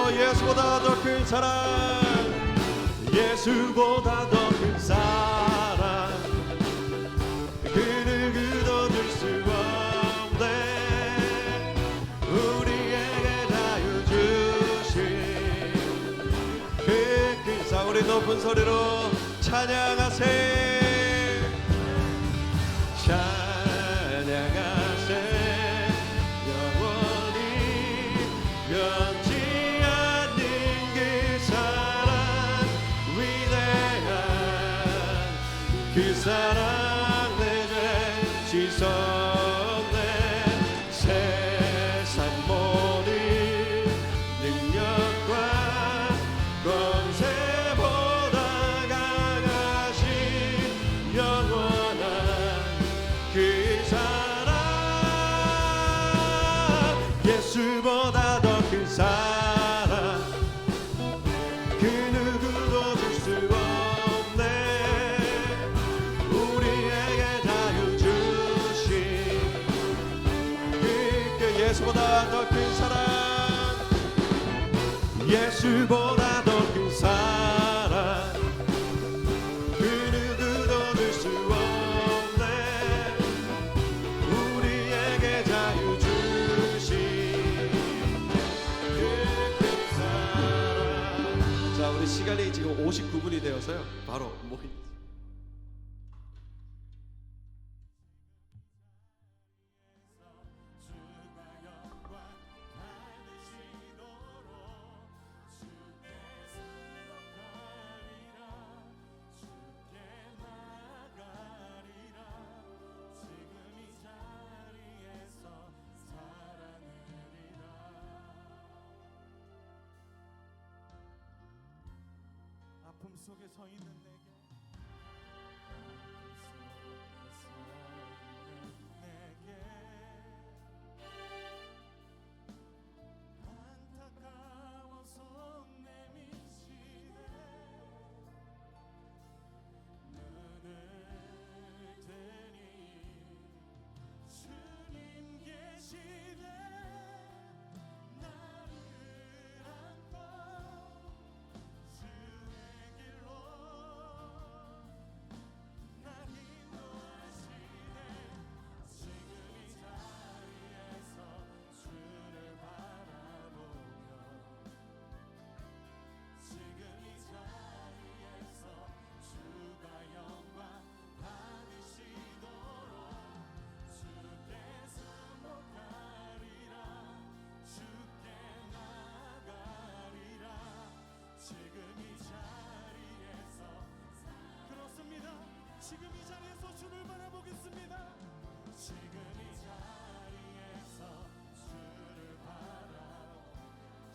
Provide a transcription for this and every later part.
한번더 예수보다 더 큰 사랑, 예수보다 더 큰 사랑, 그를 굳어줄 수 없네. 우리에게 자유 주신 그 큰 사랑, 우리 높은 소리로 찬양하세. 찬양하세. 영원히 변치 않는 그 사랑, 위대한 그 사랑, 내 죄 씻었네. 세상 모든 능력과 권세보다 강하신 영원한 그 사랑, 예수보다 더 큰 사랑, 그 누구도 줄 수 없네. 우리에게 자유 주신 그 예수보다 더 큰 사랑, 예수보다 더 큰 사랑, 그 누구도 줄 수 없네. 우리에게 자유 주신 그 큰 사랑. 자, 우리 시간이 지금 59분이 되어서요, 바로 모이 아픔 속에 서 있는 내게, 안타까워서 내미시네. 눈을 뜨니 주님 계시네. 나를 안고 주의 길로 날 인도하시네. 지금 이 자리에서 주를 바라보며, 지금 이 자리에서 주가 영광 받으시도록 주께 승복하리라. 주께 나가리라. 지금 이 자리에서, 그렇습니다. 지금 이 자리에서 주를 바라보겠습니다. 지금 이 자리에서 주를 바라보,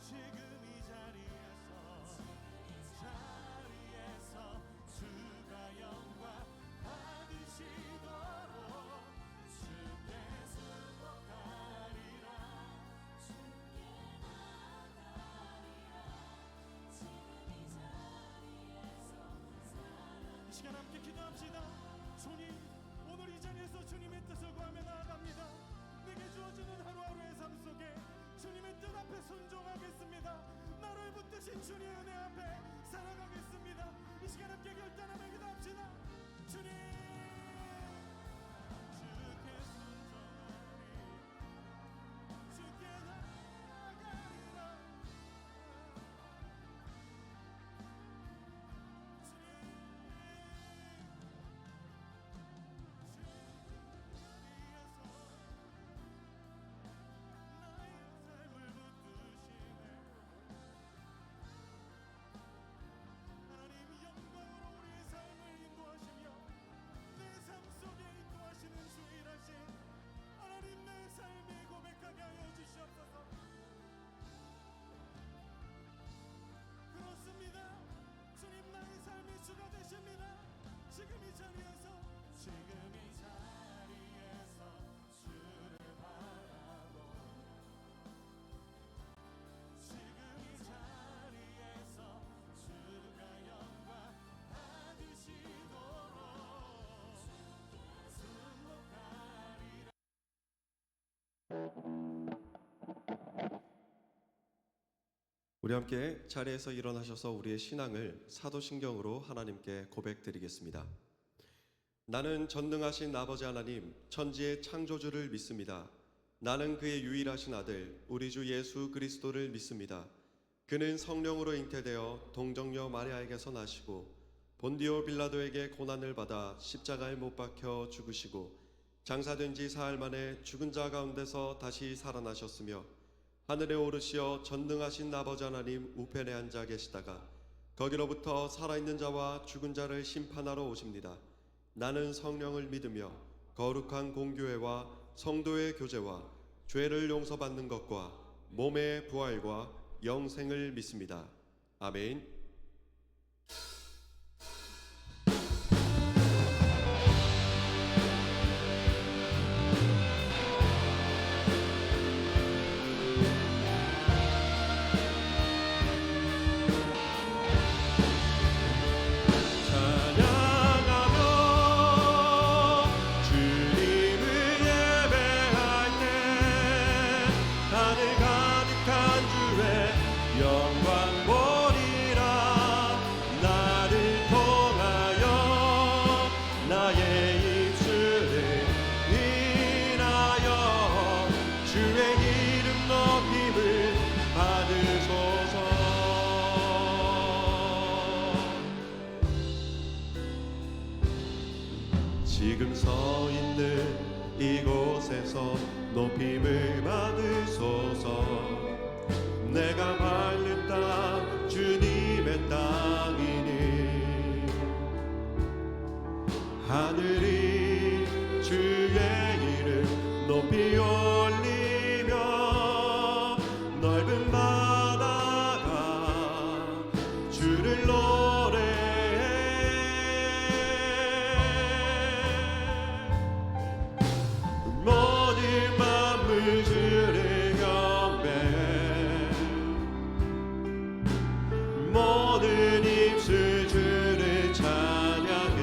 지금 이 자리에서 주가 영광 받으시도록 주께 승복하리라. 이 시간 함께 기도합시다. 주님, 오늘 이 자리에서 주님의 뜻을 구하며 나아갑니다. 내게 주어지는 하루하루의 삶 속에 주님의 뜻 앞에 순종하겠습니다. 나를 붙드신 주님의 은혜 앞에 살아가겠습니다. 이 시간 함께 결단하며 기도합시다. 주님, 주께 순종하리, 주께 나아가리라. 나의 삶을 붙드시네. 우리 함께 자리에서 일어나셔서 우리의 신앙을 사도신경으로 하나님께 고백드리겠습니다. 나는 전능하신 아버지 하나님, 천지의 창조주를 믿습니다. 나는 그의 유일하신 아들, 우리 주 예수 그리스도를 믿습니다. 그는 성령으로 잉태되어 동정녀 마리아에게서 나시고 본디오 빌라도에게 고난을 받아 십자가에 못 박혀 죽으시고 장사된 지 사흘 만에 죽은 자 가운데서 다시 살아나셨으며 하늘에 오르시어 전능하신 아버지 하나님 우편에 앉아 계시다가 거기로부터 살아있는 자와 죽은 자를 심판하러 오십니다. 나는 성령을 믿으며 거룩한 공교회와 성도의 교제와 죄를 용서받는 것과 몸의 부활과 영생을 믿습니다. 아멘. 지금 서 있는 이곳에서 높임을 받으소서. 내가 밟는 땅 주님의 땅이니 하늘이 주의 이름 높이 올리며 넓은 바다가 주를 모든 만물 주를 경배해 모든 입술 주를 찬양해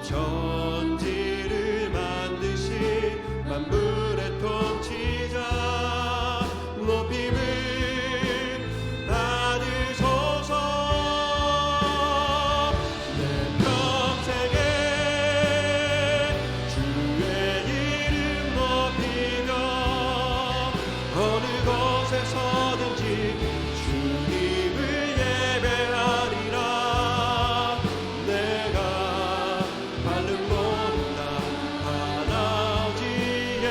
천지를 만드신 만물의 통치자 높임을 받으소서. 내 평생에 어느 곳에서든지 주님을 예배하리라. 내가 발른 모든 땅 하나오지에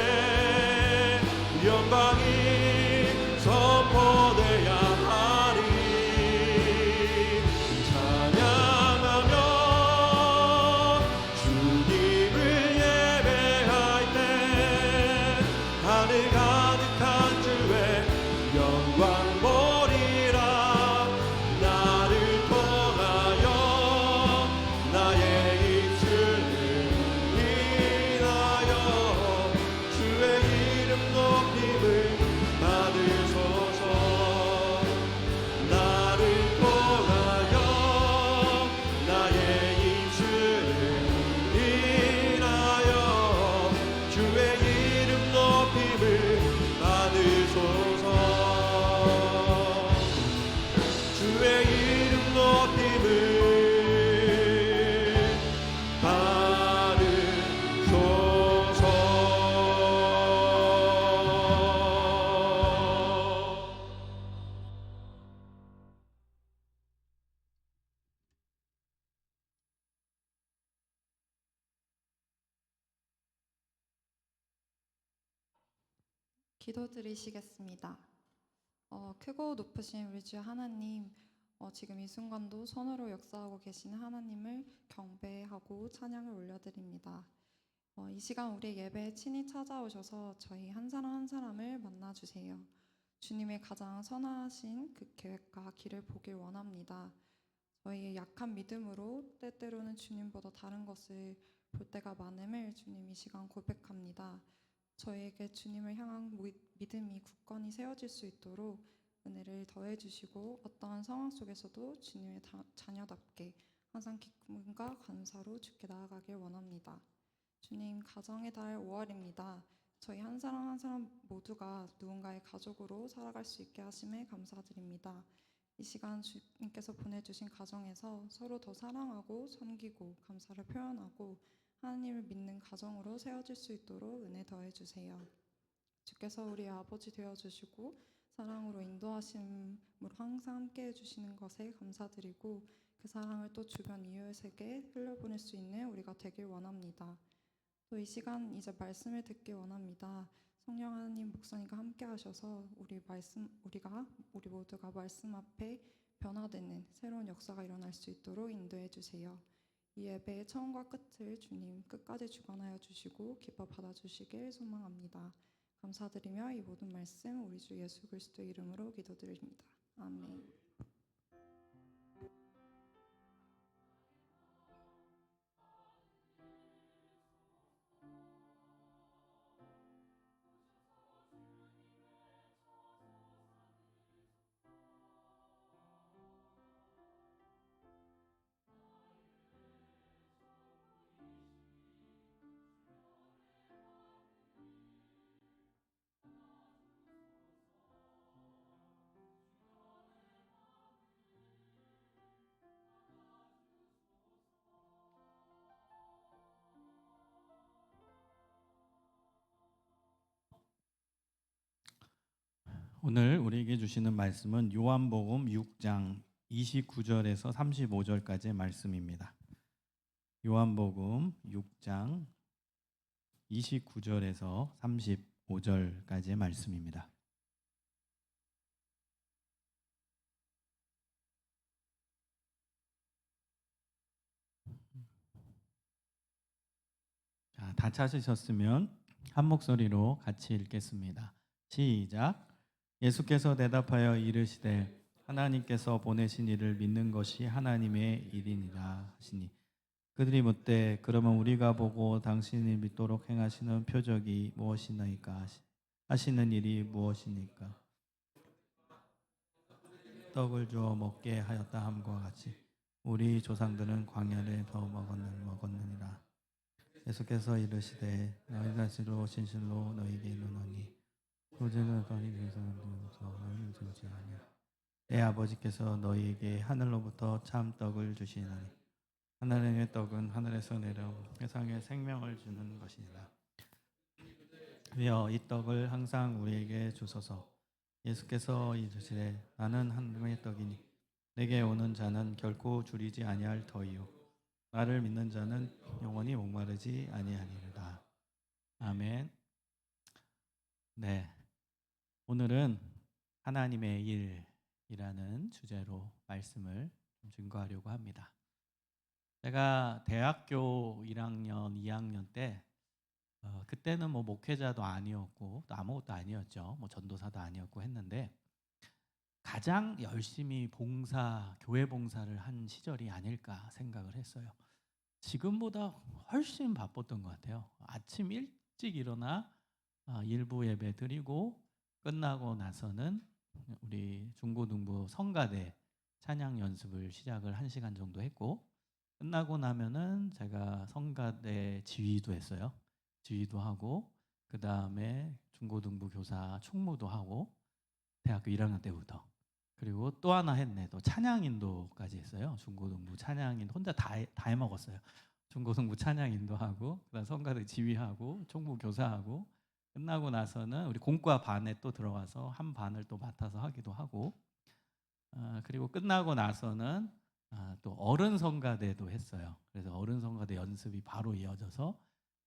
영광이 선포되야 하리. 찬양하며 주님을 예배할 때 하늘 가득한 주의 영광 보리라. 나를 통하여 나의 입술을 인하여 주의 이름 높임을 받으소서. 나를 통하여 나의 입술을 인하여 주의 이름 높임을 받으소서. 주의 이름 높임을 받으소서. 기도드리시겠습니다. 크고 높으신 우리 주 하나님, 지금 이 순간도 선으로 역사하고 계시는 하나님을 경배하고 찬양을 올려드립니다. 이 시간 우리 예배에 친히 찾아오셔서 저희 한 사람 한 사람을 만나주세요. 주님의 가장 선하신 그 계획과 길을 보길 원합니다. 저희의 약한 믿음으로 때때로는 주님보다 다른 것을 볼 때가 많음을 주님 이 시간 고백합니다. 저희에게 주님을 향한 믿음이 굳건히 세워질 수 있도록 은혜를 더해 주시고 어떠한 상황 속에서도 주님의 자녀답게 항상 기쁨과 감사로 주께 나아가길 원합니다. 주님, 가정의 달 5월입니다. 저희 한 사람 한 사람 모두가 누군가의 가족으로 살아갈 수 있게 하심에 감사드립니다. 이 시간 주님께서 보내주신 가정에서 서로 더 사랑하고 섬기고 감사를 표현하고 하나님을 믿는 가정으로 세워질 수 있도록 은혜 더해 주세요. 주께서 우리의 아버지 되어 주시고 사랑으로 인도하심으로 항상 함께 해주시는 것에 감사드리고 그 사랑을 또 주변 이웃에게 흘려보낼 수 있는 우리가 되길 원합니다. 또 이 시간 이제 말씀을 듣기 원합니다. 성령 하나님 목사님과 함께 하셔서 우리 모두가 말씀 앞에 변화되는 새로운 역사가 일어날 수 있도록 인도해 주세요. 이 예배의 처음과 끝을 주님 끝까지 주관하여 주시고 기뻐 받아주시길 소망합니다. 감사드리며 이 모든 말씀 우리 주 예수 그리스도의 이름으로 기도드립니다. 아멘. 오늘 우리에게 주시는 말씀은 요한복음 6장 29절에서 35절까지의 말씀입니다. 요한복음 6장 29절에서 35절까지의 말씀입니다. 자, 다 찾으셨으면 한 목소리로 같이 읽겠습니다. 시작. 예수께서 대답하여 이르시되 하나님께서 보내신 이를 믿는 것이 하나님의 일이니라 하시니 그들이 묻되 그러면 우리가 보고 당신을 믿도록 행하시는 표적이 무엇이나이까 하시는 일이 무엇이니까 떡을 주어 먹게 하였다 함과 같이 우리 조상들은 광야에서 먹었느니라. 예수께서 이르시되 너희 다시로 진실로 너희에게 이르노니 도저히 너희에게서는 주지 아니야. 내 아버지께서 너희에게 하늘로부터 참 떡을 주시나니 하나님의 떡은 하늘에서 내려 세상에 생명을 주는 것이니라. 위여 이 떡을 항상 우리에게 주소서. 예수께서 이르시되 나는 하나님의 떡이니 내게 오는 자는 결코 줄이지 아니할 터이요 나를 믿는 자는 영원히 목마르지 아니하리로다. 아멘. 네. 오늘은 하나님의 일이라는 주제로 말씀을 좀 증거하려고 합니다. 제가 대학교 1학년, 2학년 때 그때는 뭐 목회자도 아니었고 또 아무것도 아니었죠. 뭐 전도사도 아니었고 했는데 가장 열심히 교회 봉사를 한 시절이 아닐까 생각을 했어요. 지금보다 훨씬 바빴던 것 같아요. 아침 일찍 일어나 일부 예배 드리고 끝나고 나서는 우리 중고등부 성가대 찬양 연습을 시작을 1시간 정도 했고 끝나고 나면은 제가 성가대 지휘도 했어요. 지휘도 하고 그 다음에 중고등부 교사 총무도 하고 대학교 1학년 때부터 그리고 또 하나 했네. 또 찬양인도까지 했어요. 중고등부 찬양인 혼자 다 해먹었어요. 중고등부 찬양인도 하고 그다음 성가대 지휘하고 총무 교사하고 끝나고 나서는 우리 공과 반에 또 들어가서 한 반을 또 맡아서 하기도 하고 그리고 끝나고 나서는 또 어른 성가대도 했어요. 그래서 어른 성가대 연습이 바로 이어져서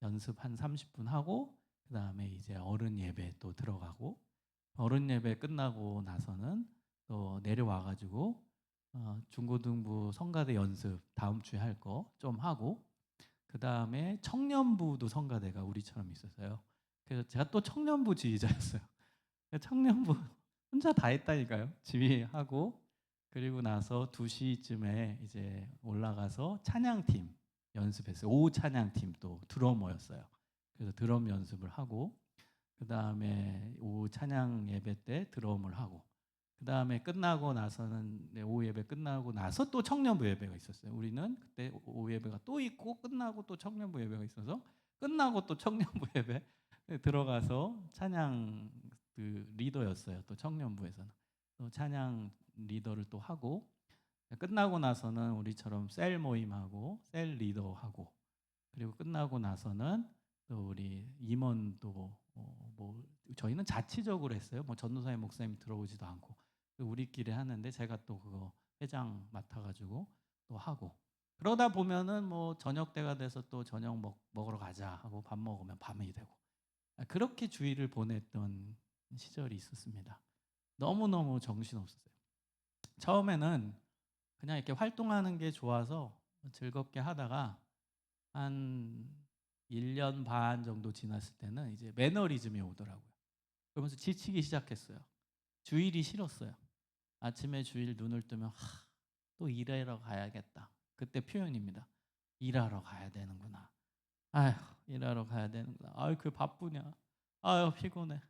연습 한 30분 하고 그 다음에 이제 어른 예배 또 들어가고 어른 예배 끝나고 나서는 또 내려와가지고 중고등부 성가대 연습 다음 주에 할 거 좀 하고 그 다음에 청년부도 성가대가 우리처럼 있었어요. 그래서 제가 또 청년부 지휘자였어요. 청년부 혼자 다 했다니까요. 지휘하고 그리고 나서 2시쯤에 이제 올라가서 찬양팀 연습했어요. 오후 찬양팀 또 드러머였어요. 그래서 드럼 연습을 하고 그 다음에 오후 찬양 예배 때 드럼을 하고 그 다음에 끝나고 나서는 오후 예배 끝나고 나서 또 청년부 예배가 있었어요. 우리는 그때 오후 예배가 또 있고 끝나고 또 청년부 예배가 있어서 끝나고 또 청년부 예배 들어가서 찬양 그 리더였어요. 또 청년부에서는 또 찬양 리더를 또 하고, 끝나고 나서는 우리처럼 셀 모임하고 셀 리더하고, 그리고 끝나고 나서는 또 우리 임원도 뭐 저희는 자치적으로 했어요. 뭐 전도사님 목사님 들어오지도 않고 우리끼리 하는데, 제가 또 그거 회장 맡아가지고 또 하고, 그러다 보면은 뭐 저녁 때가 돼서 또 저녁 먹으러 가자 하고 밥 먹으면 밤이 되고, 그렇게 주일을 보냈던 시절이 있었습니다. 너무너무 정신없었어요. 처음에는 그냥 이렇게 활동하는 게 좋아서 즐겁게 하다가 한 1년 반 정도 지났을 때는 이제 매너리즘이 오더라고요. 그러면서 지치기 시작했어요. 주일이 싫었어요. 아침에 주일 눈을 뜨면 또 일하러 가야겠다. 그때 표현입니다. 일하러 가야 되는구나. 아휴, 일하러 가야 되는구나. 아유, 그 바쁘냐. 아유, 피곤해.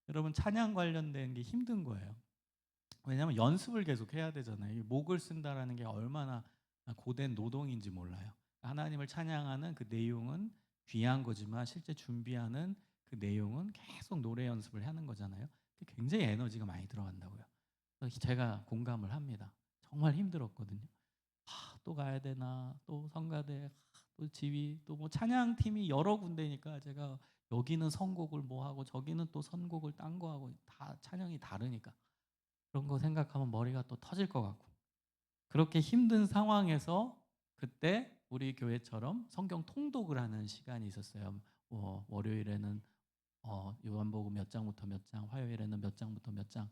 여러분, 찬양 관련된 게 힘든 거예요. 왜냐하면 연습을 계속 해야 되잖아요. 이 목을 쓴다라는 게 얼마나 고된 노동인지 몰라요. 하나님을 찬양하는 그 내용은 귀한 거지만 실제 준비하는 그 내용은 계속 노래 연습을 하는 거잖아요. 굉장히 에너지가 많이 들어간다고요. 그래서 제가 공감을 합니다. 정말 힘들었거든요. 또 가야 되나, 또 성가대, 또 지휘, 또 뭐 찬양팀이 여러 군데니까 제가 여기는 선곡을 뭐 하고 저기는 또 선곡을 딴 거 하고, 다 찬양이 다르니까 그런 거 생각하면 머리가 또 터질 것 같고, 그렇게 힘든 상황에서 그때 우리 교회처럼 성경 통독을 하는 시간이 있었어요. 월요일에는 요한복음 몇 장부터 몇 장, 화요일에는 몇 장부터 몇 장.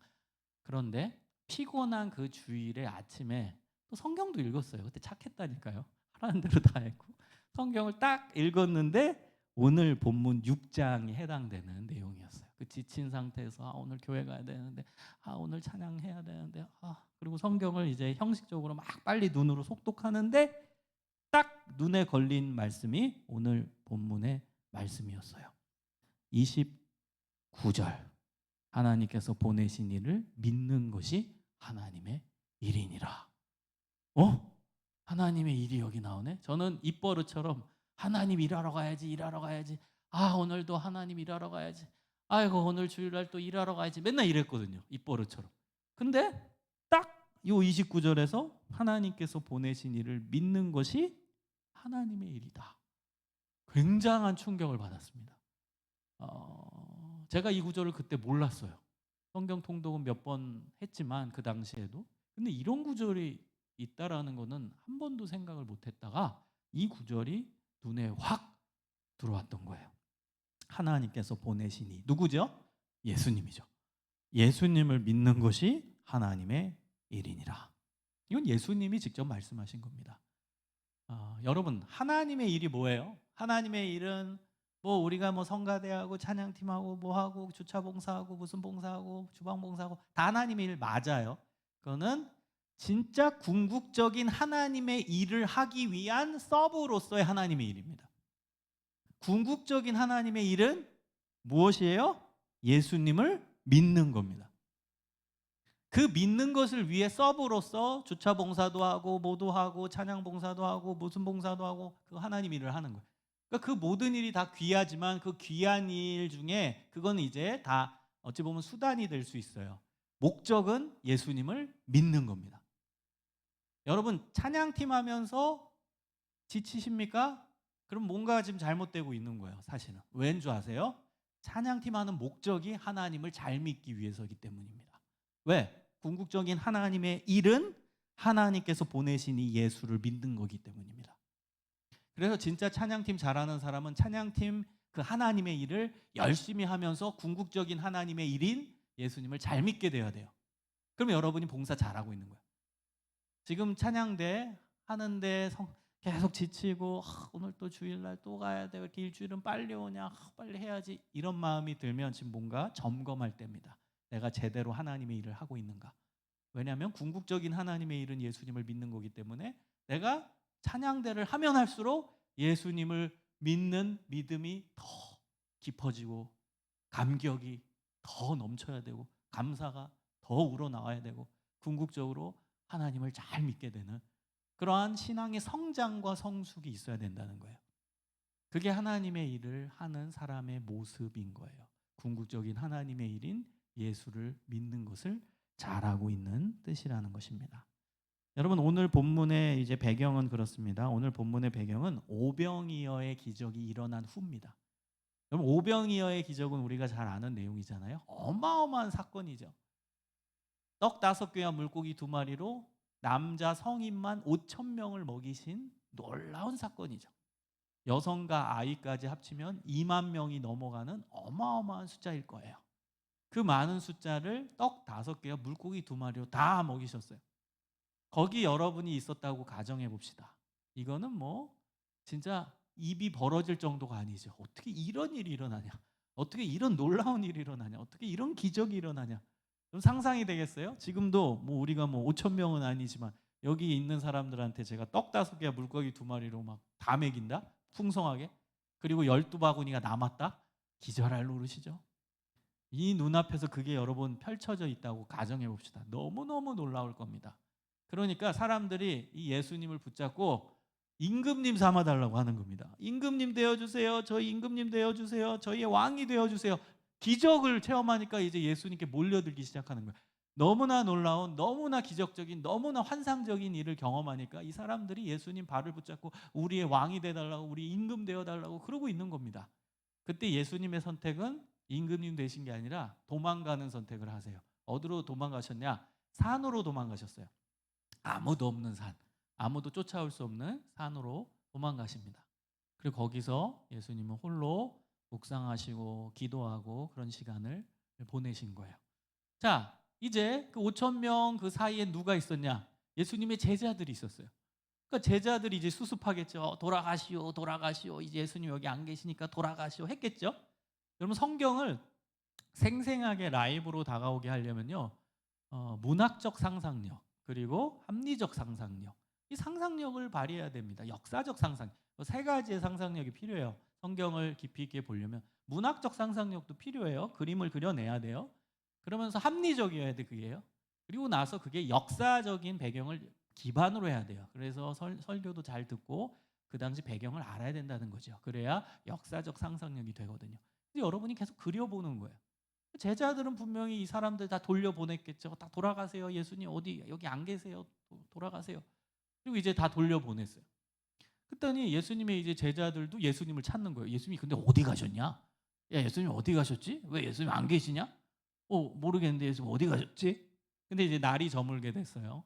그런데 피곤한 그 주일에 아침에 또 성경도 읽었어요. 그때 착했다니까요. 하라는 대로 다 했고 성경을 딱 읽었는데 오늘 본문 6장에 해당되는 내용이었어요. 그 지친 상태에서 오늘 교회 가야 되는데, 오늘 찬양해야 되는데, 그리고 성경을 이제 형식적으로 막 빨리 눈으로 속독하는데 딱 눈에 걸린 말씀이 오늘 본문의 말씀이었어요. 29절. 하나님께서 보내신 일을 믿는 것이 하나님의 일이니라. 하나님의 일이 여기 나오네. 저는 입버릇처럼 하나님 일하러 가야지, 일하러 가야지. 오늘도 하나님 일하러 가야지. 아이고, 오늘 주일날 또 일하러 가야지. 맨날 이랬거든요. 입버릇처럼. 근데 딱 이 29절에서 하나님께서 보내신 일을 믿는 것이 하나님의 일이다. 굉장한 충격을 받았습니다. 제가 이 구절을 그때 몰랐어요. 성경 통독은 몇 번 했지만 그 당시에도. 근데 이런 구절이 있다라는 거는 한 번도 생각을 못했다가 이 구절이 눈에 확 들어왔던 거예요. 하나님께서 보내시니, 누구죠? 예수님이죠. 예수님을 믿는 것이 하나님의 일이니라. 이건 예수님이 직접 말씀하신 겁니다. 여러분, 하나님의 일이 뭐예요? 하나님의 일은 뭐 우리가 뭐 성가대하고 찬양팀하고 뭐하고 주차봉사하고 무슨 봉사하고 주방봉사하고 다 하나님의 일 맞아요. 그거는 진짜 궁극적인 하나님의 일을 하기 위한 서브로서의 하나님의 일입니다. 궁극적인 하나님의 일은 무엇이에요? 예수님을 믿는 겁니다. 그 믿는 것을 위해 서브로서 주차 봉사도 하고 뭐도 하고 찬양 봉사도 하고 무슨 봉사도 하고 그 하나님 일을 하는 거예요. 그러니까 그 모든 일이 다 귀하지만 그 귀한 일 중에 그건 이제 다 어찌 보면 수단이 될 수 있어요. 목적은 예수님을 믿는 겁니다. 여러분, 찬양팀 하면서 지치십니까? 그럼 뭔가 지금 잘못되고 있는 거예요. 사실은 왠 줄 아세요? 찬양팀 하는 목적이 하나님을 잘 믿기 위해서이기 때문입니다. 왜? 궁극적인 하나님의 일은 하나님께서 보내신 이 예수를 믿는 거기 때문입니다. 그래서 진짜 찬양팀 잘하는 사람은 찬양팀 그 하나님의 일을 열심히 하면서 궁극적인 하나님의 일인 예수님을 잘 믿게 돼야 돼요. 그러면 여러분이 봉사 잘하고 있는 거예요. 지금 찬양대 하는데 계속 지치고 오늘 또 주일날 또 가야 돼, 왜 이렇게 일주일은 빨리 오냐, 빨리 해야지, 이런 마음이 들면 지금 뭔가 점검할 때입니다. 내가 제대로 하나님의 일을 하고 있는가. 왜냐하면 궁극적인 하나님의 일은 예수님을 믿는 거기 때문에 내가 찬양대를 하면 할수록 예수님을 믿는 믿음이 더 깊어지고 감격이 더 넘쳐야 되고 감사가 더 우러나와야 되고 궁극적으로 하나님을 잘 믿게 되는 그러한 신앙의 성장과 성숙이 있어야 된다는 거예요. 그게 하나님의 일을 하는 사람의 모습인 거예요. 궁극적인 하나님의 일인 예수를 믿는 것을 잘하고 있는 뜻이라는 것입니다. 여러분, 오늘 본문의 이제 배경은 그렇습니다. 오늘 본문의 배경은 오병이어의 기적이 일어난 후입니다. 여러분, 오병이어의 기적은 우리가 잘 아는 내용이잖아요. 어마어마한 사건이죠. 떡 5개와 물고기 2마리로 남자 성인만 5,000명을 먹이신 놀라운 사건이죠. 여성과 아이까지 합치면 2만 명이 넘어가는 어마어마한 숫자일 거예요. 그 많은 숫자를 떡 5개와 물고기 2마리로 다 먹이셨어요. 거기 여러분이 있었다고 가정해 봅시다. 이거는 뭐 진짜 입이 벌어질 정도가 아니죠. 어떻게 이런 일이 일어나냐? 어떻게 이런 놀라운 일이 일어나냐? 어떻게 이런 기적이 일어나냐? 좀 상상이 되겠어요? 지금도 뭐 우리가 뭐 5천 명은 아니지만 여기 있는 사람들한테 제가 떡 5개와 물고기 2마리로 막 다 먹인다? 풍성하게. 그리고 12바구니가 남았다? 기절할 노릇이죠. 이 눈앞에서 그게 여러분 펼쳐져 있다고 가정해 봅시다. 너무너무 놀라울 겁니다. 그러니까 사람들이 이 예수님을 붙잡고 임금님 삼아달라고 하는 겁니다. 임금님 되어주세요. 저희 임금님 되어주세요. 저희의 왕이 되어주세요. 기적을 체험하니까 이제 예수님께 몰려들기 시작하는 거예요. 너무나 놀라운, 너무나 기적적인, 너무나 환상적인 일을 경험하니까 이 사람들이 예수님 발을 붙잡고 우리의 왕이 되어달라고, 우리 임금 되어달라고 그러고 있는 겁니다. 그때 예수님의 선택은 임금님 되신 게 아니라 도망가는 선택을 하세요. 어디로 도망가셨냐? 산으로 도망가셨어요. 아무도 없는 산, 아무도 쫓아올 수 없는 산으로 도망가십니다. 그리고 거기서 예수님은 홀로 묵상하시고 기도하고 그런 시간을 보내신 거예요. 자, 이제 그 5천 명 그 사이에 누가 있었냐? 예수님의 제자들이 있었어요. 그러니까 제자들이 이제 수습하겠죠. 돌아가시오, 돌아가시오. 이제 예수님 여기 안 계시니까 돌아가시오 했겠죠. 여러분, 성경을 생생하게 라이브로 다가오게 하려면요, 문학적 상상력 그리고 합리적 상상력, 이 상상력을 발휘해야 됩니다. 역사적 상상, 3가지의 상상력이 필요해요. 성경을 깊이 있게 보려면 문학적 상상력도 필요해요. 그림을 그려내야 돼요. 그러면서 합리적이어야 돼, 그게요. 그리고 나서 그게 역사적인 배경을 기반으로 해야 돼요. 그래서 설교도 잘 듣고 그 당시 배경을 알아야 된다는 거죠. 그래야 역사적 상상력이 되거든요. 근데 여러분이 계속 그려보는 거예요. 제자들은 분명히 이 사람들 다 돌려보냈겠죠. 다 돌아가세요. 예수님 어디 여기 안 계세요. 돌아가세요. 그리고 이제 다 돌려보냈어요. 그랬더니 예수님의 이제 제자들도 예수님을 찾는 거예요. 예수님이 근데 어디 가셨냐? 야, 예수님 어디 가셨지? 왜 예수님 안 계시냐? 모르겠는데 예수님 어디 가셨지? 근데 이제 날이 저물게 됐어요.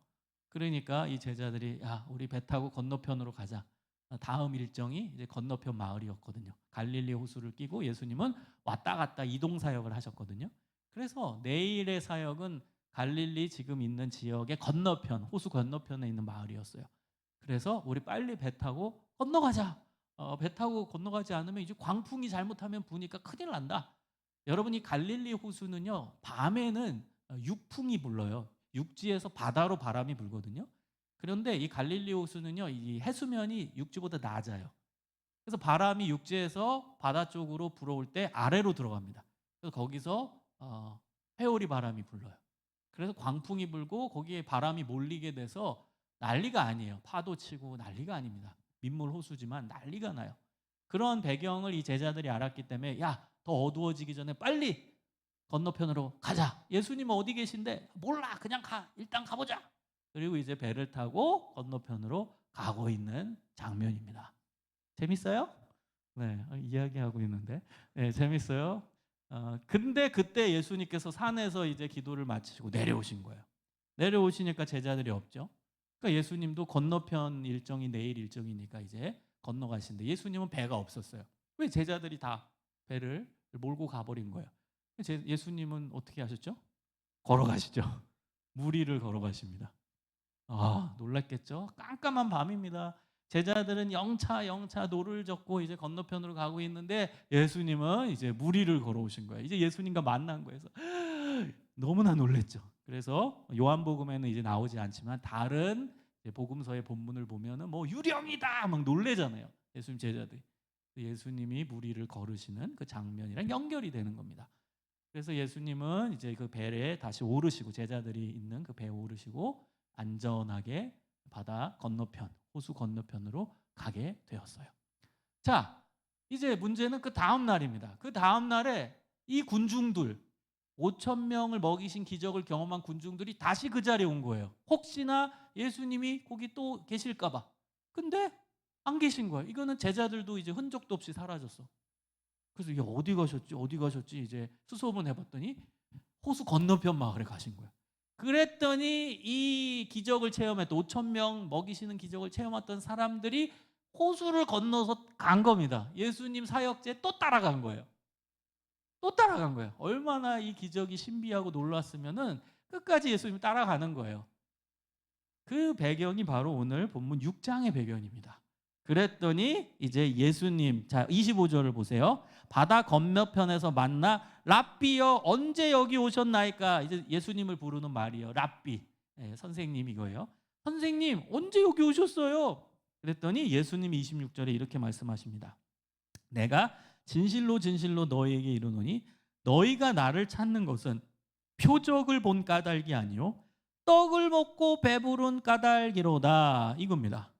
그러니까 이 제자들이 야, 우리 배 타고 건너편으로 가자. 다음 일정이 이제 건너편 마을이었거든요. 갈릴리 호수를 끼고 예수님은 왔다 갔다 이동 사역을 하셨거든요. 그래서 내일의 사역은 갈릴리 지금 있는 지역의 건너편, 호수 건너편에 있는 마을이었어요. 그래서 우리 빨리 배 타고 건너가자. 배 타고 건너가지 않으면 이제 광풍이 잘못하면 부니까 큰일 난다. 여러분이 갈릴리 호수는요, 밤에는 육풍이 불러요. 육지에서 바다로 바람이 불거든요. 그런데 이 갈릴리 호수는요, 이 해수면이 육지보다 낮아요. 그래서 바람이 육지에서 바다 쪽으로 불어올 때 아래로 들어갑니다. 그래서 거기서 회오리 바람이 불러요. 그래서 광풍이 불고 거기에 바람이 몰리게 돼서 난리가 아니에요. 파도 치고 난리가 아닙니다. 민물 호수지만 난리가 나요. 그런 배경을 이 제자들이 알았기 때문에 야, 더 어두워지기 전에 빨리 건너편으로 가자. 예수님은 어디 계신데? 몰라. 그냥 가. 일단 가보자. 그리고 이제 배를 타고 건너편으로 가고 있는 장면입니다. 재밌어요? 네, 이야기하고 있는데 네, 재밌어요. 근데 그때 예수님께서 산에서 이제 기도를 마치시고 내려오신 거예요. 내려오시니까 제자들이 없죠. 그러니까 예수님도 건너편 일정이 내일 일정이니까 이제 건너가신데 예수님은 배가 없었어요. 왜 제자들이 다 배를 몰고 가버린 거예요. 예수님은 어떻게 하셨죠? 걸어가시죠. 무리를 걸어가십니다. 놀랐겠죠? 깜깜한 밤입니다. 제자들은 영차 노를 젓고 이제 건너편으로 가고 있는데 예수님은 이제 무리를 걸어오신 거예요. 이제 예수님과 만난 거예요. 너무나 놀랬죠. 그래서 요한복음에는 이제 나오지 않지만 다른 복음서의 본문을 보면은 뭐 유령이다 막 놀래잖아요. 예수님 제자들이. 예수님이 무리를 걸으시는 그 장면이랑 연결이 되는 겁니다. 그래서 예수님은 이제 그 배에 다시 오르시고 제자들이 있는 그 배에 오르시고 안전하게 바다 건너편, 호수 건너편으로 가게 되었어요. 자, 이제 문제는 그 다음 날입니다. 그 다음 날에 이 군중들 5천 명을 먹이신 기적을 경험한 군중들이 다시 그 자리에 온 거예요. 혹시나 예수님이 거기 또 계실까 봐. 근데 안 계신 거예요. 이거는 제자들도 이제 흔적도 없이 사라졌어. 그래서 이게 어디 가셨지 이제 수소문 해봤더니 호수 건너편 마을에 가신 거예요. 그랬더니 이 기적을 체험했던 5천 명 먹이시는 기적을 체험했던 사람들이 호수를 건너서 간 겁니다. 예수님 사역제 또 따라간 거예요. 또 따라간 거예요. 얼마나 이 기적이 신비하고 놀랐으면은 끝까지 예수님 따라가는 거예요. 그 배경이 바로 오늘 본문 6장의 배경입니다. 그랬더니 이제 예수님, 자 25절을 보세요. 바다 건너편에서 만나 랍비여 언제 여기 오셨나이까? 이제 예수님을 부르는 말이에요. 랍비, 선생님 이거예요. 선생님 언제 여기 오셨어요? 그랬더니 예수님이 26절에 이렇게 말씀하십니다. 내가 진실로 진실로 너희에게 이르노니 너희가 나를 찾는 것은 표적을 본 까닭이 아니요 떡을 먹고 배부른 까닭이로다, 이겁니다.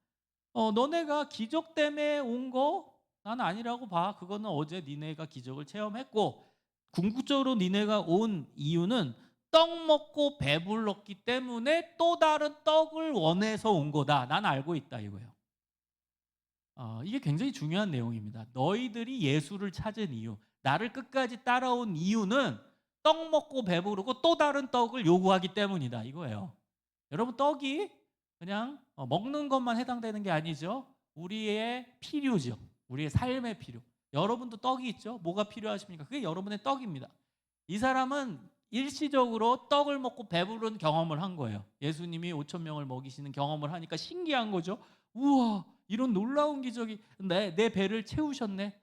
너네가 기적 때문에 온 거 난 아니라고 봐. 그거는 어제 니네가 기적을 체험했고, 궁극적으로 니네가 온 이유는 떡 먹고 배불렀기 때문에 또 다른 떡을 원해서 온 거다. 난 알고 있다, 이거예요. 이게 굉장히 중요한 내용입니다. 너희들이 예수를 찾은 이유, 나를 끝까지 따라온 이유는 떡 먹고 배부르고 또 다른 떡을 요구하기 때문이다, 이거예요. 여러분, 떡이 그냥 먹는 것만 해당되는 게 아니죠. 우리의 필요죠. 우리의 삶의 필요. 여러분도 떡이 있죠. 뭐가 필요하십니까? 그게 여러분의 떡입니다. 이 사람은 일시적으로 떡을 먹고 배부른 경험을 한 거예요. 예수님이 5천 명을 먹이시는 경험을 하니까 신기한 거죠. 우와, 이런 놀라운 기적이 내 배를 채우셨네.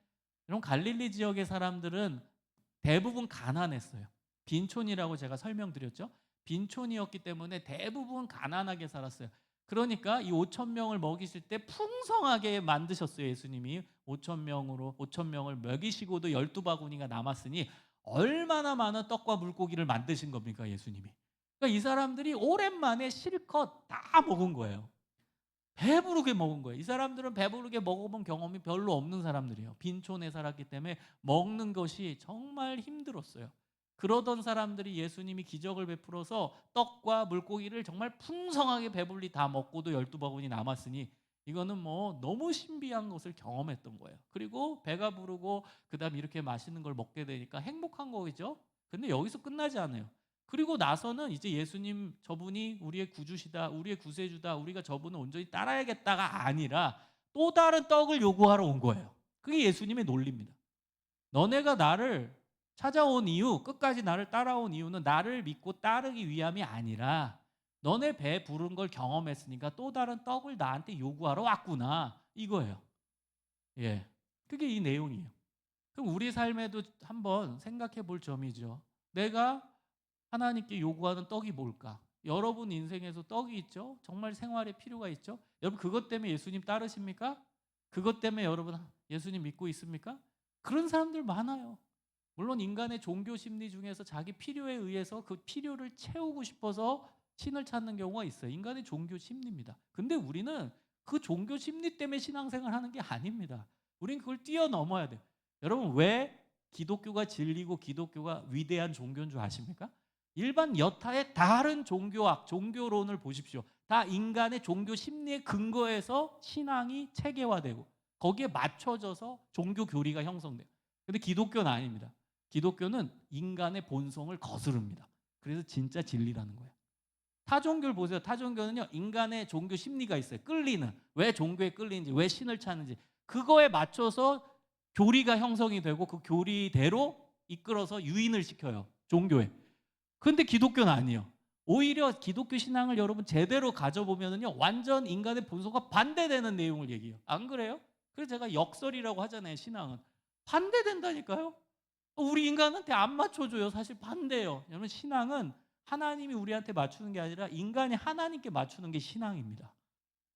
이런 갈릴리 지역의 사람들은 대부분 가난했어요. 빈촌이라고 제가 설명드렸죠. 빈촌이었기 때문에 대부분 가난하게 살았어요. 그러니까 이 5천 명을 먹이실 때 풍성하게 만드셨어요. 예수님이 5천 명을 먹이시고도 12바구니가 남았으니 얼마나 많은 떡과 물고기를 만드신 겁니까, 예수님이. 그러니까 이 사람들이 오랜만에 실컷 다 먹은 거예요. 배부르게 먹은 거예요. 이 사람들은 배부르게 먹어본 경험이 별로 없는 사람들이에요. 빈촌에 살았기 때문에 먹는 것이 정말 힘들었어요. 그러던 사람들이 예수님이 기적을 베풀어서 떡과 물고기를 정말 풍성하게 배불리 다 먹고도 12바구니 남았으니 이거는 뭐 너무 신비한 것을 경험했던 거예요. 그리고 배가 부르고 그다음 이렇게 맛있는 걸 먹게 되니까 행복한 거겠죠. 근데 여기서 끝나지 않아요. 그리고 나서는 이제 예수님 저분이 우리의 구주시다, 우리의 구세주다, 우리가 저분을 온전히 따라야겠다가 아니라 또 다른 떡을 요구하러 온 거예요. 그게 예수님의 논리입니다. 너네가 나를 찾아온 이유, 끝까지 나를 따라온 이유는 나를 믿고 따르기 위함이 아니라 너네 배 부른 걸 경험했으니까 또 다른 떡을 나한테 요구하러 왔구나, 이거예요. 예, 그게 이 내용이에요. 그럼 우리 삶에도 한번 생각해 볼 점이죠. 내가 하나님께 요구하는 떡이 뭘까? 여러분 인생에서 떡이 있죠? 정말 생활에 필요가 있죠? 여러분 그것 때문에 예수님 따르십니까? 그것 때문에 여러분 예수님 믿고 있습니까? 그런 사람들 많아요. 물론 인간의 종교 심리 중에서 자기 필요에 의해서 그 필요를 채우고 싶어서 신을 찾는 경우가 있어요. 인간의 종교 심리입니다. 근데 우리는 그 종교 심리 때문에 신앙생활 하는 게 아닙니다. 우리는 그걸 뛰어넘어야 돼요. 여러분 왜 기독교가 진리고 기독교가 위대한 종교인 줄 아십니까? 일반 여타의 다른 종교학, 종교론을 보십시오. 다 인간의 종교 심리에 근거해서 신앙이 체계화되고 거기에 맞춰져서 종교 교리가 형성돼요. 근데 기독교는 아닙니다. 기독교는 인간의 본성을 거스릅니다. 그래서 진짜 진리라는 거예요. 타종교를 보세요. 타종교는요, 인간의 종교 심리가 있어요. 끌리는, 왜 종교에 끌리는지, 왜 신을 찾는지, 그거에 맞춰서 교리가 형성이 되고 그 교리대로 이끌어서 유인을 시켜요, 종교에. 그런데 기독교는 아니에요. 오히려 기독교 신앙을 여러분 제대로 가져보면요, 완전 인간의 본성과 반대되는 내용을 얘기해요. 안 그래요? 그래서 제가 역설이라고 하잖아요. 신앙은 반대된다니까요. 우리 인간한테 안 맞춰줘요. 사실 반대예요. 여러분 신앙은 하나님이 우리한테 맞추는 게 아니라 인간이 하나님께 맞추는 게 신앙입니다.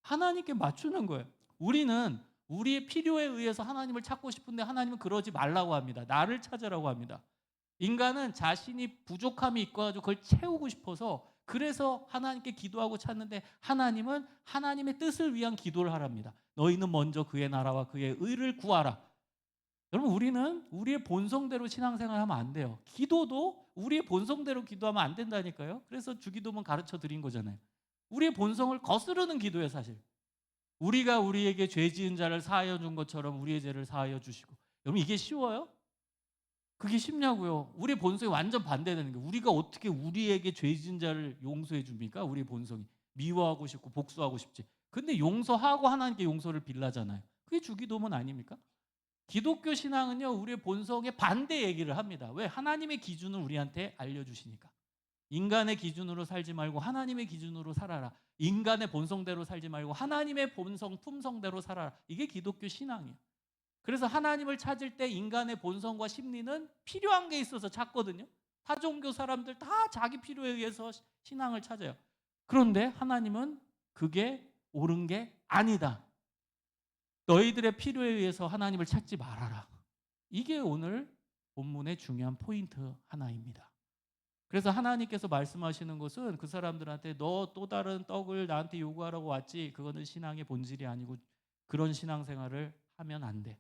하나님께 맞추는 거예요. 우리는 우리의 필요에 의해서 하나님을 찾고 싶은데 하나님은 그러지 말라고 합니다. 나를 찾으라고 합니다. 인간은 자신이 부족함이 있고 그걸 채우고 싶어서 그래서 하나님께 기도하고 찾는데 하나님은 하나님의 뜻을 위한 기도를 하랍니다. 너희는 먼저 그의 나라와 그의 의를 구하라. 여러분, 우리는 우리의 본성대로 신앙생활 하면 안 돼요. 기도도 우리의 본성대로 기도하면 안 된다니까요. 그래서 주기도문 가르쳐 드린 거잖아요. 우리의 본성을 거스르는 기도예요, 사실. 우리가 우리에게 죄 지은 자를 사하여 준 것처럼 우리의 죄를 사하여 주시고. 여러분, 이게 쉬워요? 그게 쉽냐고요? 우리의 본성이 완전 반대되는 거예요. 우리가 어떻게 우리에게 죄 지은 자를 용서해 줍니까? 우리의 본성이 미워하고 싶고 복수하고 싶지. 근데 용서하고 하나님께 용서를 빌라잖아요. 그게 주기도문 아닙니까? 기독교 신앙은요, 우리의 본성의 반대 얘기를 합니다. 왜? 하나님의 기준을 우리한테 알려주시니까. 인간의 기준으로 살지 말고 하나님의 기준으로 살아라. 인간의 본성대로 살지 말고 하나님의 본성, 품성대로 살아라. 이게 기독교 신앙이에요. 그래서 하나님을 찾을 때 인간의 본성과 심리는 필요한 게 있어서 찾거든요. 타종교 사람들 다 자기 필요에 의해서 신앙을 찾아요. 그런데 하나님은 그게 옳은 게 아니다. 너희들의 필요에 의해서 하나님을 찾지 말아라. 이게 오늘 본문의 중요한 포인트 하나입니다. 그래서 하나님께서 말씀하시는 것은 그 사람들한테 너 또 다른 떡을 나한테 요구하라고 왔지, 그거는 신앙의 본질이 아니고 그런 신앙생활을 하면 안 돼.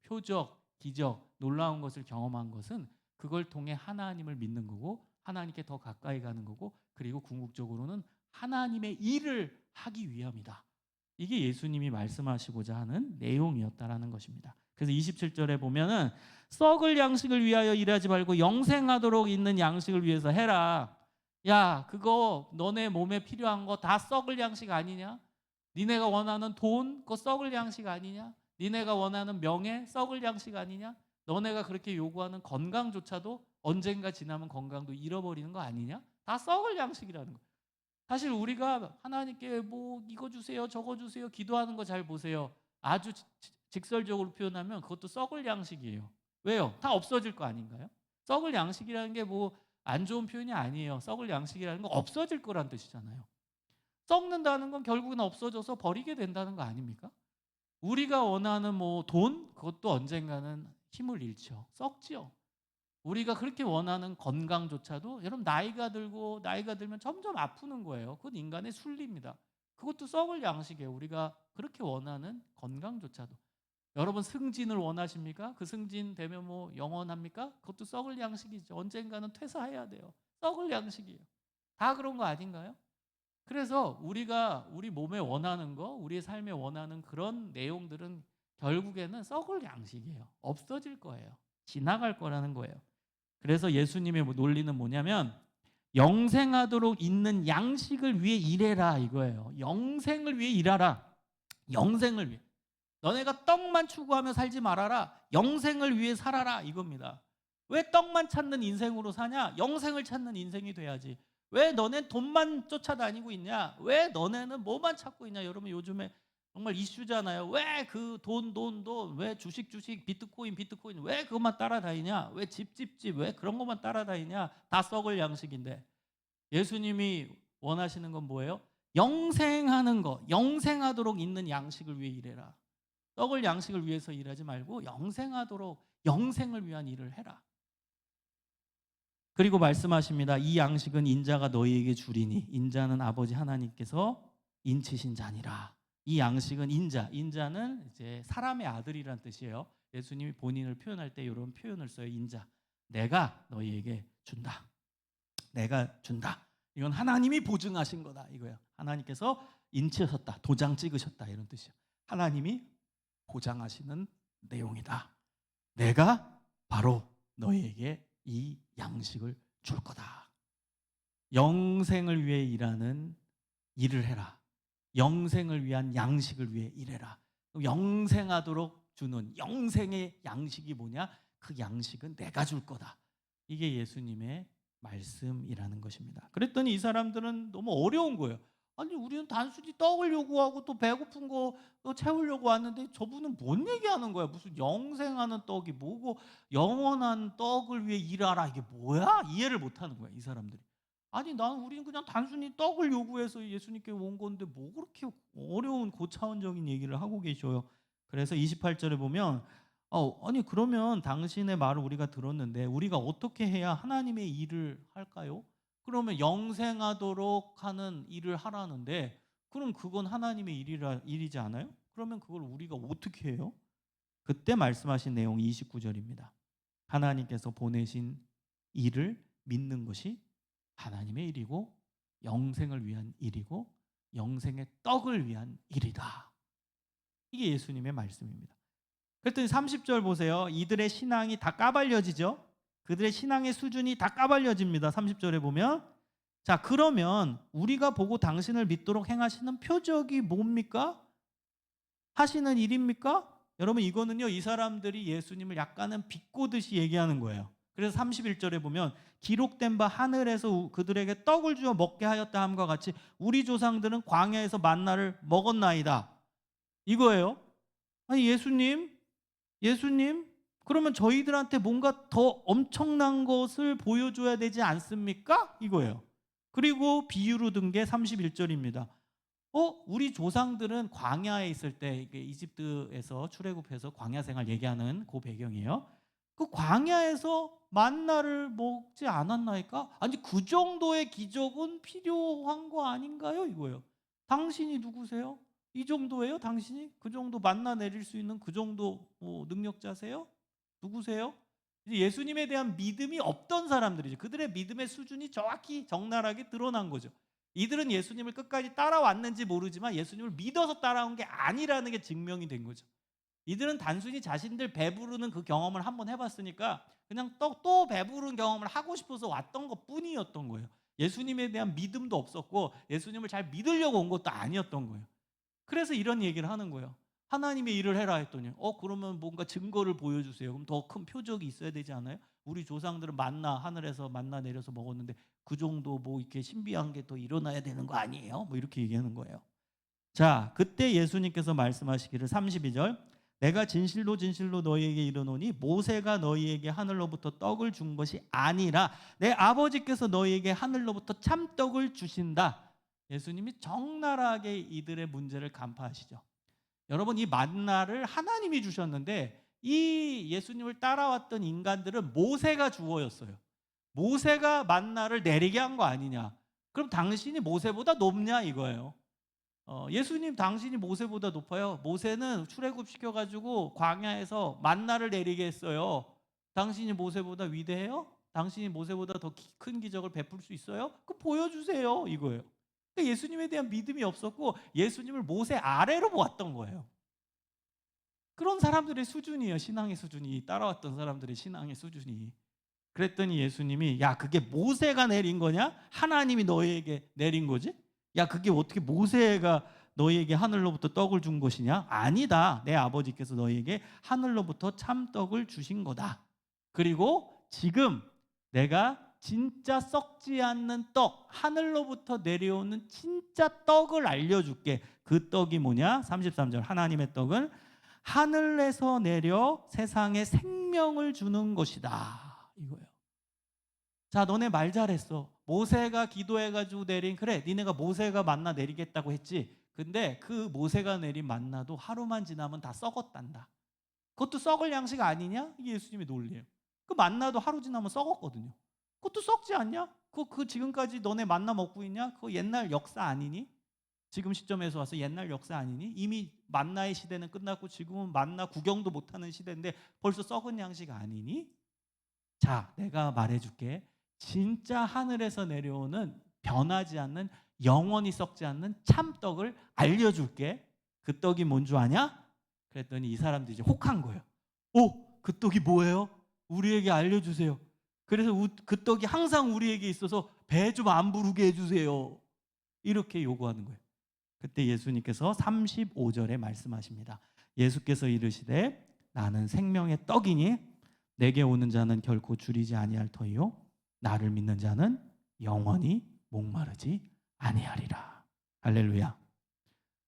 표적, 기적, 놀라운 것을 경험한 것은 그걸 통해 하나님을 믿는 거고 하나님께 더 가까이 가는 거고, 그리고 궁극적으로는 하나님의 일을 하기 위함이다. 이게 예수님이 말씀하시고자 하는 내용이었다라는 것입니다. 그래서 27절에 보면은 썩을 양식을 위하여 일하지 말고 영생하도록 있는 양식을 위해서 해라. 야, 그거 너네 몸에 필요한 거 다 썩을 양식 아니냐? 니네가 원하는 돈, 그거 썩을 양식 아니냐? 니네가 원하는 명예, 썩을 양식 아니냐? 너네가 그렇게 요구하는 건강조차도 언젠가 지나면 건강도 잃어버리는 거 아니냐? 다 썩을 양식이라는 거예요. 사실 우리가 하나님께 뭐 이거 주세요, 저거 주세요 기도하는 거 잘 보세요. 아주 직설적으로 표현하면 그것도 썩을 양식이에요. 왜요? 다 없어질 거 아닌가요? 썩을 양식이라는 게 뭐 안 좋은 표현이 아니에요. 썩을 양식이라는 건 없어질 거란 뜻이잖아요. 썩는다는 건 결국은 없어져서 버리게 된다는 거 아닙니까? 우리가 원하는 뭐 돈, 그것도 언젠가는 힘을 잃죠. 썩지요. 우리가 그렇게 원하는 건강조차도 여러분 나이가 들면 점점 아프는 거예요. 그건 인간의 순리입니다. 그것도 썩을 양식이에요. 우리가 그렇게 원하는 건강조차도. 여러분 승진을 원하십니까? 그 승진 되면 뭐 영원합니까? 그것도 썩을 양식이죠. 언젠가는 퇴사해야 돼요. 썩을 양식이에요. 다 그런 거 아닌가요? 그래서 우리가 우리 몸에 원하는 거, 우리의 삶에 원하는 그런 내용들은 결국에는 썩을 양식이에요. 없어질 거예요. 지나갈 거라는 거예요. 그래서 예수님의 논리는 뭐냐면 영생하도록 있는 양식을 위해 일해라 이거예요. 영생을 위해 일하라. 영생을 위해. 너네가 떡만 추구하며 살지 말아라. 영생을 위해 살아라 이겁니다. 왜 떡만 찾는 인생으로 사냐? 영생을 찾는 인생이 돼야지. 왜 너네 돈만 쫓아다니고 있냐? 왜 너네는 뭐만 찾고 있냐? 여러분 요즘에 정말 이슈잖아요. 왜 그 돈, 왜 주식, 비트코인, 왜 그것만 따라다니냐? 왜 집, 왜 그런 것만 따라다니냐? 다 썩을 양식인데. 예수님이 원하시는 건 뭐예요? 영생하는 거, 영생하도록 있는 양식을 위해 일해라. 썩을 양식을 위해서 일하지 말고 영생하도록 영생을 위한 일을 해라. 그리고 말씀하십니다. 이 양식은 인자가 너희에게 주리니 인자는 아버지 하나님께서 인치신 자니라. 이 양식은 인자는 이제 사람의 아들이란 뜻이에요. 예수님이 본인을 표현할 때 이런 표현을 써요. 인자. 내가 너희에게 준다. 내가 준다. 이건 하나님이 보증하신 거다 이거예요. 하나님께서 인치하셨다. 도장 찍으셨다 이런 뜻이에요. 하나님이 보장하시는 내용이다. 내가 바로 너희에게 이 양식을 줄 거다. 영생을 위해 일하는 일을 해라. 영생을 위한 양식을 위해 일해라. 영생하도록 주는 영생의 양식이 뭐냐? 그 양식은 내가 줄 거다. 이게 예수님의 말씀이라는 것입니다. 그랬더니 이 사람들은 너무 어려운 거예요. 아니 우리는 단순히 떡을 요구하고 또 배고픈 거 채우려고 왔는데 저분은 뭔 얘기하는 거야? 무슨 영생하는 떡이 뭐고 영원한 떡을 위해 일하라 이게 뭐야? 이해를 못하는 거야 이 사람들이. 아니 우리는 그냥 단순히 떡을 요구해서 예수님께 온 건데 뭐 그렇게 어려운 고차원적인 얘기를 하고 계셔요. 그래서 28절에 보면 아니 그러면 당신의 말을 우리가 들었는데 우리가 어떻게 해야 하나님의 일을 할까요? 그러면 영생하도록 하는 일을 하라는데 그럼 그건 하나님의 일이지 않아요? 그러면 그걸 우리가 어떻게 해요? 그때 말씀하신 내용이 29절입니다. 하나님께서 보내신 일을 믿는 것이 하나님의 일이고 영생을 위한 일이고 영생의 떡을 위한 일이다. 이게 예수님의 말씀입니다. 그랬더니 30절 보세요. 이들의 신앙이 다 까발려지죠. 그들의 신앙의 수준이 다 까발려집니다. 30절에 보면, 자, 그러면 우리가 보고 당신을 믿도록 행하시는 표적이 뭡니까? 하시는 일입니까? 여러분, 이거는요, 이 사람들이 예수님을 약간은 비꼬듯이 얘기하는 거예요. 그래서 31절에 보면 기록된 바 하늘에서 그들에게 떡을 주어 먹게 하였다 함과 같이 우리 조상들은 광야에서 만나를 먹었나이다. 이거예요. 아니, 예수님, 그러면 저희들한테 뭔가 더 엄청난 것을 보여줘야 되지 않습니까? 이거예요. 그리고 비유로 든 게 31절입니다. 우리 조상들은 광야에 있을 때, 이게 이집트에서 출애굽해서 광야 생활 얘기하는 그 배경이에요. 그 광야에서 만나를 먹지 않았나이까? 아니, 그 정도의 기적은 필요한 거 아닌가요? 이거예요. 당신이 누구세요? 이 정도예요? 당신이? 그 정도 만나 내릴 수 있는 그 정도 능력자세요? 누구세요? 예수님에 대한 믿음이 없던 사람들이죠. 그들의 믿음의 수준이 정확히 적나라하게 드러난 거죠. 이들은 예수님을 끝까지 따라왔는지 모르지만 예수님을 믿어서 따라온 게 아니라는 게 증명이 된 거죠. 이들은 단순히 자신들 배부르는 그 경험을 한번 해봤으니까 그냥 또 배부른 경험을 하고 싶어서 왔던 것 뿐이었던 거예요. 예수님에 대한 믿음도 없었고 예수님을 잘 믿으려고 온 것도 아니었던 거예요. 그래서 이런 얘기를 하는 거예요. 하나님의 일을 해라 했더니 그러면 뭔가 증거를 보여주세요. 그럼 더 큰 표적이 있어야 되지 않아요? 우리 조상들은 하늘에서 만나 내려서 먹었는데 그 정도 뭐 이렇게 신비한 게 더 일어나야 되는 거 아니에요? 뭐 이렇게 얘기하는 거예요. 자, 그때 예수님께서 말씀하시기를 32절 내가 진실로 진실로 너희에게 이르노니 모세가 너희에게 하늘로부터 떡을 준 것이 아니라 내 아버지께서 너희에게 하늘로부터 참떡을 주신다. 예수님이 적나라하게 이들의 문제를 간파하시죠. 여러분, 이 만나를 하나님이 주셨는데 이 예수님을 따라왔던 인간들은 모세가 주어였어요. 모세가 만나를 내리게 한 거 아니냐. 그럼 당신이 모세보다 높냐 이거예요. 예수님, 당신이 모세보다 높아요. 모세는 출애굽시켜가지고 광야에서 만나를 내리게 했어요. 당신이 모세보다 위대해요? 당신이 모세보다 더 큰 기적을 베풀 수 있어요? 그럼 보여주세요 이거예요. 그러니까 예수님에 대한 믿음이 없었고 예수님을 모세 아래로 보았던 거예요. 그런 사람들의 수준이에요. 신앙의 수준이. 따라왔던 사람들의 신앙의 수준이. 그랬더니 예수님이 야, 그게 모세가 내린 거냐? 하나님이 너희에게 내린 거지? 야, 그게 어떻게 모세가 너희에게 하늘로부터 떡을 준 것이냐? 아니다. 내 아버지께서 너희에게 하늘로부터 참떡을 주신 거다. 그리고 지금 내가 진짜 썩지 않는 떡, 하늘로부터 내려오는 진짜 떡을 알려줄게. 그 떡이 뭐냐? 33절 하나님의 떡은 하늘에서 내려 세상에 생명을 주는 것이다. 이거예요. 자, 너네 말 잘했어. 모세가 기도해가지고 내린, 그래, 니네가 모세가 만나 내리겠다고 했지. 근데 그 모세가 내린 만나도 하루만 지나면 다 썩었단다. 그것도 썩을 양식 아니냐? 이게 예수님의 논리예요. 그 만나도 하루 지나면 썩었거든요. 그것도 썩지 않냐? 그 지금까지 너네 만나 먹고 있냐? 그거 옛날 역사 아니니? 지금 시점에서 와서 옛날 역사 아니니? 이미 만나의 시대는 끝났고 지금은 만나 구경도 못하는 시대인데 벌써 썩은 양식 아니니? 자, 내가 말해줄게. 진짜 하늘에서 내려오는 변하지 않는 영원히 썩지 않는 참떡을 알려줄게. 그 떡이 뭔 줄 아냐? 그랬더니 이 사람들이 이제 혹한 거예요. 그 떡이 뭐예요? 우리에게 알려주세요. 그래서 그 떡이 항상 우리에게 있어서 배 좀 안 부르게 해주세요. 이렇게 요구하는 거예요. 그때 예수님께서 35절에 말씀하십니다. 예수께서 이르시되 나는 생명의 떡이니 내게 오는 자는 결코 줄이지 아니할 터이요 나를 믿는 자는 영원히 목마르지 아니하리라. 할렐루야.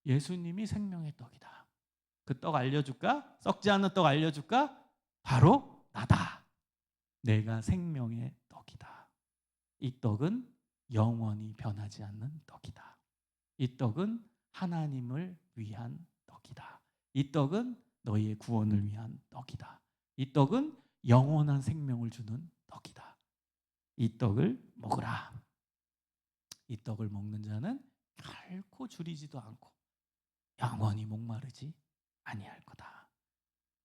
예수님이 생명의 떡이다. 그 떡 알려줄까? 썩지 않는 떡 알려줄까? 바로 나다. 내가 생명의 떡이다. 이 떡은 영원히 변하지 않는 떡이다. 이 떡은 하나님을 위한 떡이다. 이 떡은 너희의 구원을 위한 떡이다. 이 떡은 영원한 생명을 주는 떡이다. 이 떡을 먹으라. 이 떡을 먹는 자는 결코 줄이지도 않고 영원히 목마르지 아니할 거다.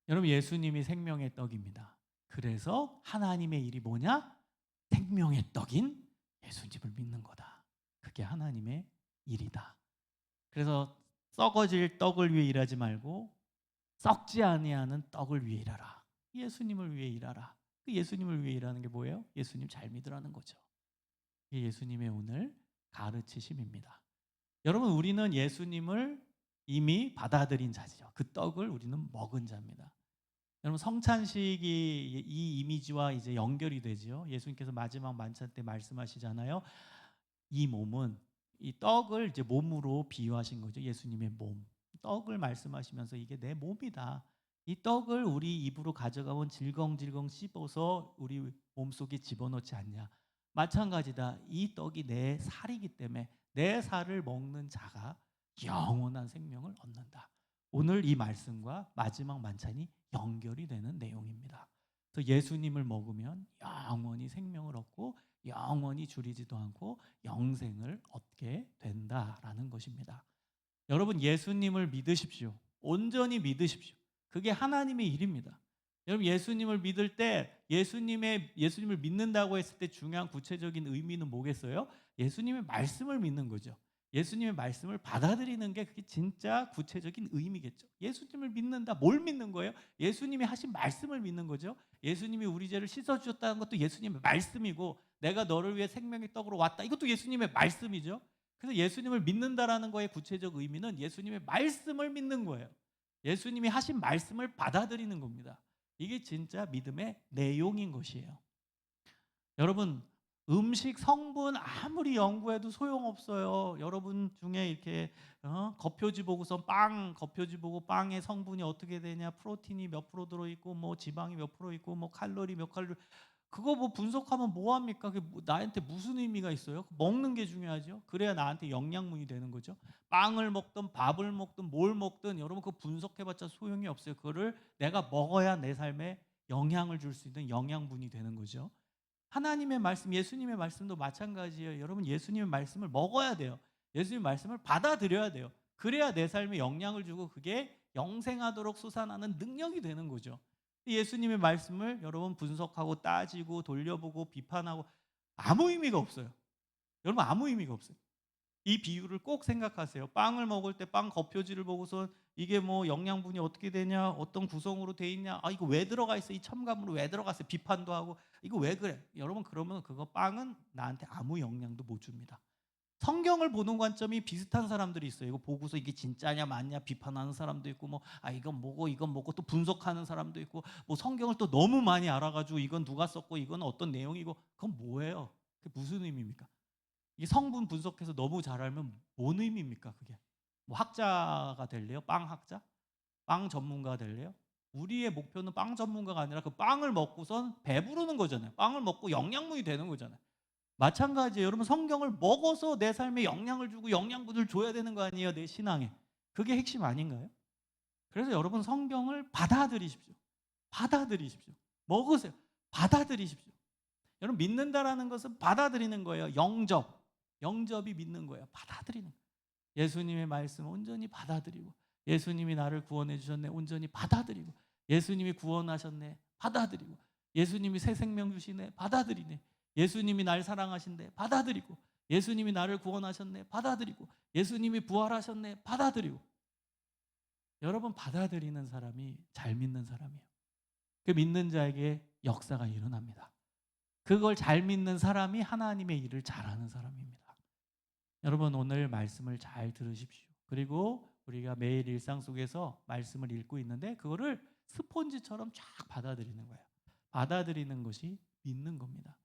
여러분 예수님이 생명의 떡입니다. 그래서 하나님의 일이 뭐냐? 생명의 떡인 예수님을 믿는 거다. 그게 하나님의 일이다. 그래서 썩어질 떡을 위해 일하지 말고 썩지 아니하는 떡을 위해 일하라. 예수님을 위해 일하라. 그 예수님을 위해 일하는 게 뭐예요? 예수님 잘 믿으라는 거죠. 이게 예수님의 오늘 가르치심입니다. 여러분 우리는 예수님을 이미 받아들인 자죠. 그 떡을 우리는 먹은 자입니다. 여러분 성찬식이 이 이미지와 이제 연결이 되죠. 예수님께서 마지막 만찬 때 말씀하시잖아요. 이 몸은 이 떡을 이제 몸으로 비유하신 거죠. 예수님의 몸. 떡을 말씀하시면서 이게 내 몸이다. 이 떡을 우리 입으로 가져가면 질겅질겅 씹어서 우리 몸속에 집어넣지 않냐. 마찬가지다. 이 떡이 내 살이기 때문에 내 살을 먹는 자가 영원한 생명을 얻는다. 오늘 이 말씀과 마지막 만찬이 연결이 되는 내용입니다. 그래서 예수님을 먹으면 영원히 생명을 얻고 영원히 줄이지도 않고 영생을 얻게 된다라는 것입니다. 여러분 예수님을 믿으십시오. 온전히 믿으십시오. 그게 하나님의 일입니다. 여러분 예수님을 믿을 때 예수님을 믿는다고 했을 때 중요한 구체적인 의미는 뭐겠어요? 예수님의 말씀을 믿는 거죠. 예수님의 말씀을 받아들이는 게 그게 진짜 구체적인 의미겠죠. 예수님을 믿는다. 뭘 믿는 거예요? 예수님이 하신 말씀을 믿는 거죠. 예수님이 우리 죄를 씻어주셨다는 것도 예수님의 말씀이고 내가 너를 위해 생명의 떡으로 왔다. 이것도 예수님의 말씀이죠. 그래서 예수님을 믿는다라는 거의 구체적 의미는 예수님의 말씀을 믿는 거예요. 예수님이 하신 말씀을 받아들이는 겁니다. 이게 진짜 믿음의 내용인 것이에요. 여러분 음식 성분 아무리 연구해도 소용없어요. 여러분 중에 이렇게 겉표지 보고서 겉표지 보고 빵의 성분이 어떻게 되냐, 프로틴이 몇 프로 들어있고 뭐 지방이 몇 프로 있고 뭐 칼로리 몇 칼로리, 그거 뭐 분석하면 뭐합니까? 그게 나한테 무슨 의미가 있어요? 먹는 게 중요하죠. 그래야 나한테 영양분이 되는 거죠. 빵을 먹든 밥을 먹든 뭘 먹든 여러분 그거 분석해봤자 소용이 없어요. 그거를 내가 먹어야 내 삶에 영향을 줄 수 있는 영양분이 되는 거죠. 하나님의 말씀, 예수님의 말씀도 마찬가지예요. 여러분 예수님의 말씀을 먹어야 돼요. 예수님의 말씀을 받아들여야 돼요. 그래야 내 삶에 영향을 주고 그게 영생하도록 솟아나는 능력이 되는 거죠. 예수님의 말씀을 여러분 분석하고 따지고 돌려보고 비판하고 아무 의미가 없어요. 여러분 아무 의미가 없어요. 이 비유를 꼭 생각하세요. 빵을 먹을 때 빵 겉표지를 보고서 이게 뭐 영양분이 어떻게 되냐, 어떤 구성으로 돼 있냐, 이거 왜 들어가 있어, 이 첨가물로 왜 들어갔어, 비판도 하고 이거 왜 그래. 여러분 그러면 그거 빵은 나한테 아무 영향도 못 줍니다. 성경을 보는 관점이 비슷한 사람들이 있어요. 이거 보고서 이게 진짜냐 맞냐 비판하는 사람도 있고 뭐 이건 뭐고 또 분석하는 사람도 있고 뭐 성경을 또 너무 많이 알아가지고 이건 누가 썼고 이건 어떤 내용이고 그건 뭐예요? 그게 무슨 의미입니까? 이 성분 분석해서 너무 잘 알면 뭔 의미입니까? 그게 뭐 학자가 될래요? 빵 학자? 빵 전문가가 될래요? 우리의 목표는 빵 전문가가 아니라 그 빵을 먹고선 배부르는 거잖아요. 빵을 먹고 영양분이 되는 거잖아요. 마찬가지예요. 여러분 성경을 먹어서 내 삶에 영향을 주고 영양분을 줘야 되는 거 아니에요? 내 신앙에. 그게 핵심 아닌가요? 그래서 여러분 성경을 받아들이십시오. 받아들이십시오. 먹으세요. 받아들이십시오. 여러분 믿는다라는 것은 받아들이는 거예요. 영접이 믿는 거예요. 받아들이는 거예요. 예수님의 말씀 온전히 받아들이고 예수님이 나를 구원해 주셨네 온전히 받아들이고 예수님이 구원하셨네 받아들이고 예수님이 새 생명 주시네 받아들이네 예수님이 날 사랑하신대 받아들이고 예수님이 나를 구원하셨네 받아들이고 예수님이 부활하셨네 받아들이고. 여러분 받아들이는 사람이 잘 믿는 사람이에요. 그 믿는 자에게 역사가 일어납니다. 그걸 잘 믿는 사람이 하나님의 일을 잘하는 사람입니다. 여러분 오늘 말씀을 잘 들으십시오. 그리고 우리가 매일 일상 속에서 말씀을 읽고 있는데 그거를 스폰지처럼 쫙 받아들이는 거예요. 받아들이는 것이 믿는 겁니다.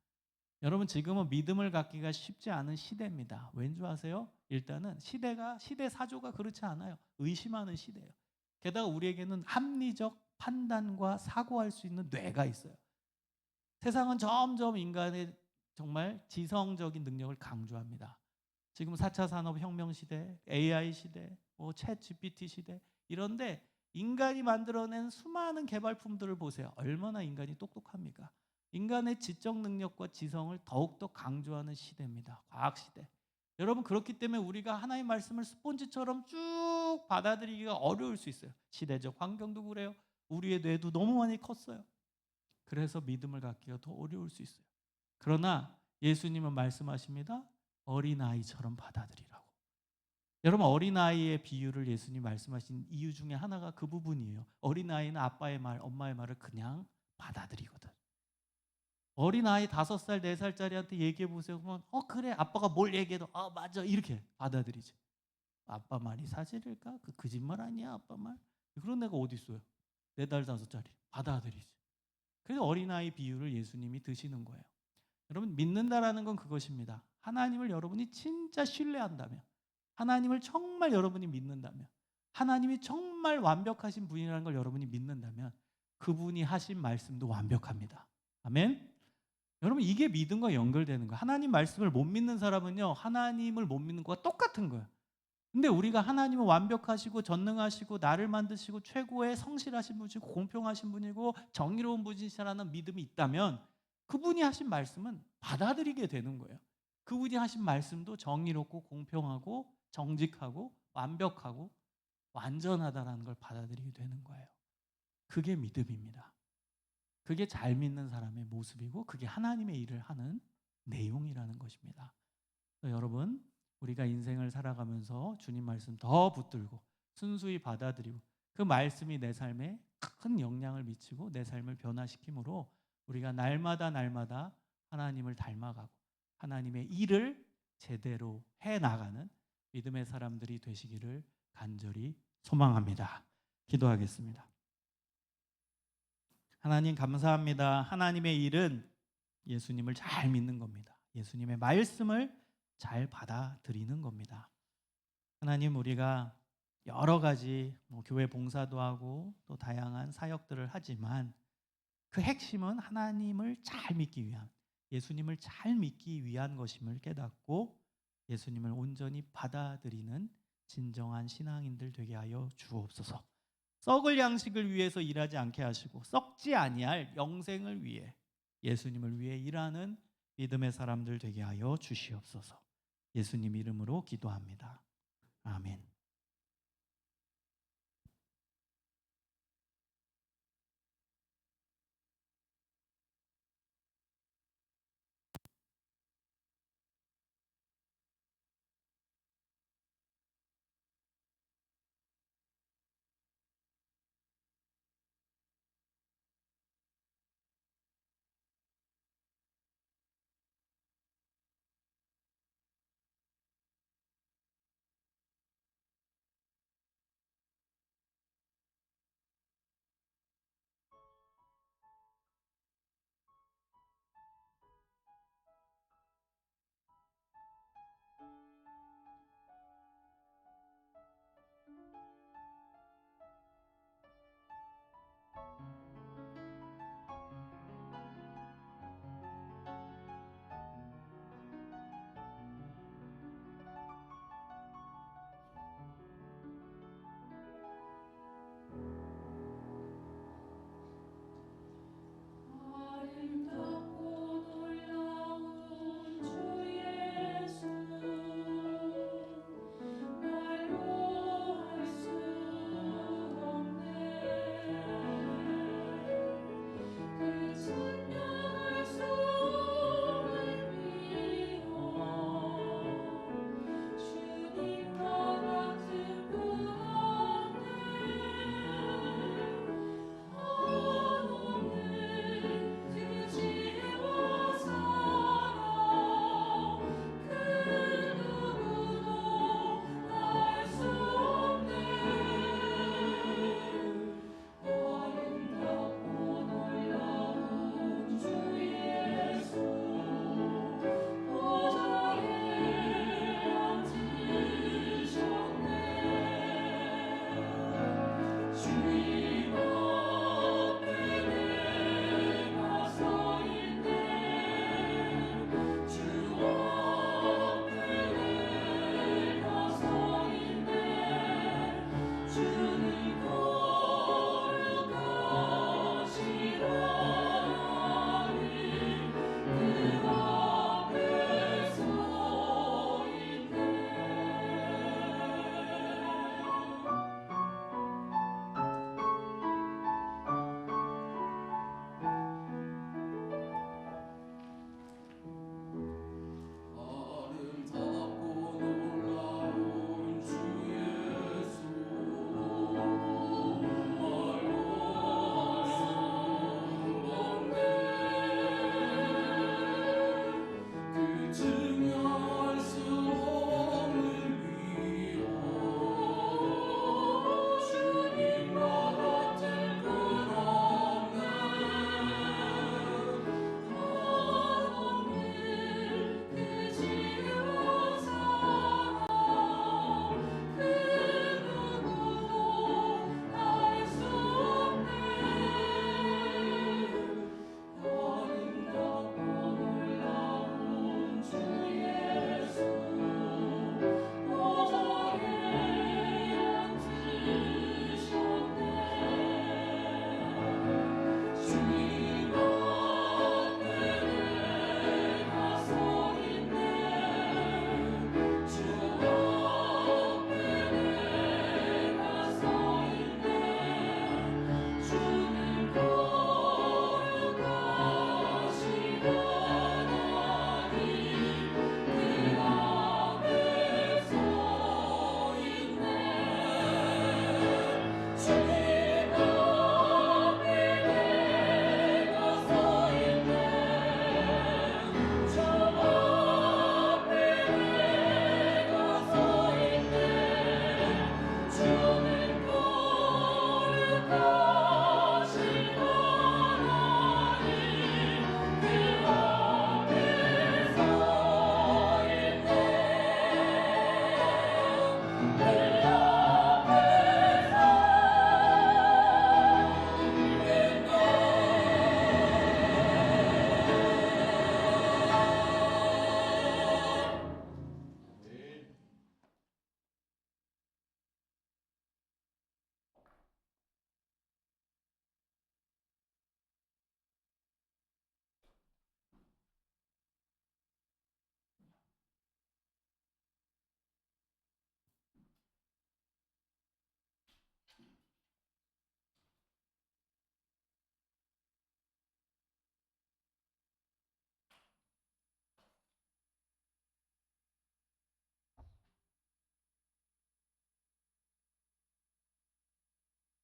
여러분 지금은 믿음을 갖기가 쉽지 않은 시대입니다. 왠지 아세요? 일단은 시대 사조가 그렇지 않아요. 의심하는 시대예요. 게다가 우리에게는 합리적 판단과 사고할 수 있는 뇌가 있어요. 세상은 점점 인간의 정말 지성적인 능력을 강조합니다. 지금 4차 산업혁명 시대, AI 시대, 챗 GPT 시대 이런데 인간이 만들어낸 수많은 개발품들을 보세요. 얼마나 인간이 똑똑합니까? 인간의 지적 능력과 지성을 더욱더 강조하는 시대입니다. 과학시대. 여러분 그렇기 때문에 우리가 하나님의 말씀을 스폰지처럼 쭉 받아들이기가 어려울 수 있어요. 시대적 환경도 그래요. 우리의 뇌도 너무 많이 컸어요. 그래서 믿음을 갖기가 더 어려울 수 있어요. 그러나 예수님은 말씀하십니다. 어린아이처럼 받아들이라고. 여러분, 어린아이의 비유를 예수님 말씀하신 이유 중에 하나가 그 부분이에요. 어린아이는 아빠의 말, 엄마의 말을 그냥 받아들이거든. 어린아이 5살, 4살짜리한테 얘기해 보세요. 그러면 그래, 아빠가 뭘 얘기해도 맞아, 이렇게 받아들이죠. 아빠 말이 사실일까? 그 거짓말 아니야, 아빠 말? 그런 애가 어디 있어요? 4달, 5살짜리 받아들이죠. 그래서 어린아이 비유를 예수님이 드시는 거예요. 여러분, 믿는다라는 건 그것입니다. 하나님을 여러분이 진짜 신뢰한다면, 하나님을 정말 여러분이 믿는다면, 하나님이 정말 완벽하신 분이라는 걸 여러분이 믿는다면 그분이 하신 말씀도 완벽합니다. 아멘? 여러분, 이게 믿음과 연결되는 거예요. 하나님 말씀을 못 믿는 사람은요, 하나님을 못 믿는 거와 똑같은 거예요. 근데 우리가 하나님은 완벽하시고 전능하시고 나를 만드시고 최고의 성실하신 분이고 공평하신 분이고 정의로운 분이시라는 믿음이 있다면 그분이 하신 말씀은 받아들이게 되는 거예요. 그분이 하신 말씀도 정의롭고 공평하고 정직하고 완벽하고 완전하다라는 걸 받아들이게 되는 거예요. 그게 믿음입니다. 그게 잘 믿는 사람의 모습이고 그게 하나님의 일을 하는 내용이라는 것입니다. 여러분, 우리가 인생을 살아가면서 주님 말씀 더 붙들고 순수히 받아들이고 그 말씀이 내 삶에 큰 영향을 미치고 내 삶을 변화시키므로 우리가 날마다 하나님을 닮아가고 하나님의 일을 제대로 해나가는 믿음의 사람들이 되시기를 간절히 소망합니다. 기도하겠습니다. 하나님, 감사합니다. 하나님의 일은 예수님을 잘 믿는 겁니다. 예수님의 말씀을 잘 받아들이는 겁니다. 하나님, 우리가 여러 가지 교회 봉사도 하고 또 다양한 사역들을 하지만 그 핵심은 하나님을 잘 믿기 위한, 예수님을 잘 믿기 위한 것임을 깨닫고 예수님을 온전히 받아들이는 진정한 신앙인들 되게 하여 주옵소서. 썩을 양식을 위해서 일하지 않게 하시고 썩지 아니할 영생을 위해, 예수님을 위해 일하는 믿음의 사람들 되게 하여 주시옵소서. 예수님 이름으로 기도합니다. 아멘.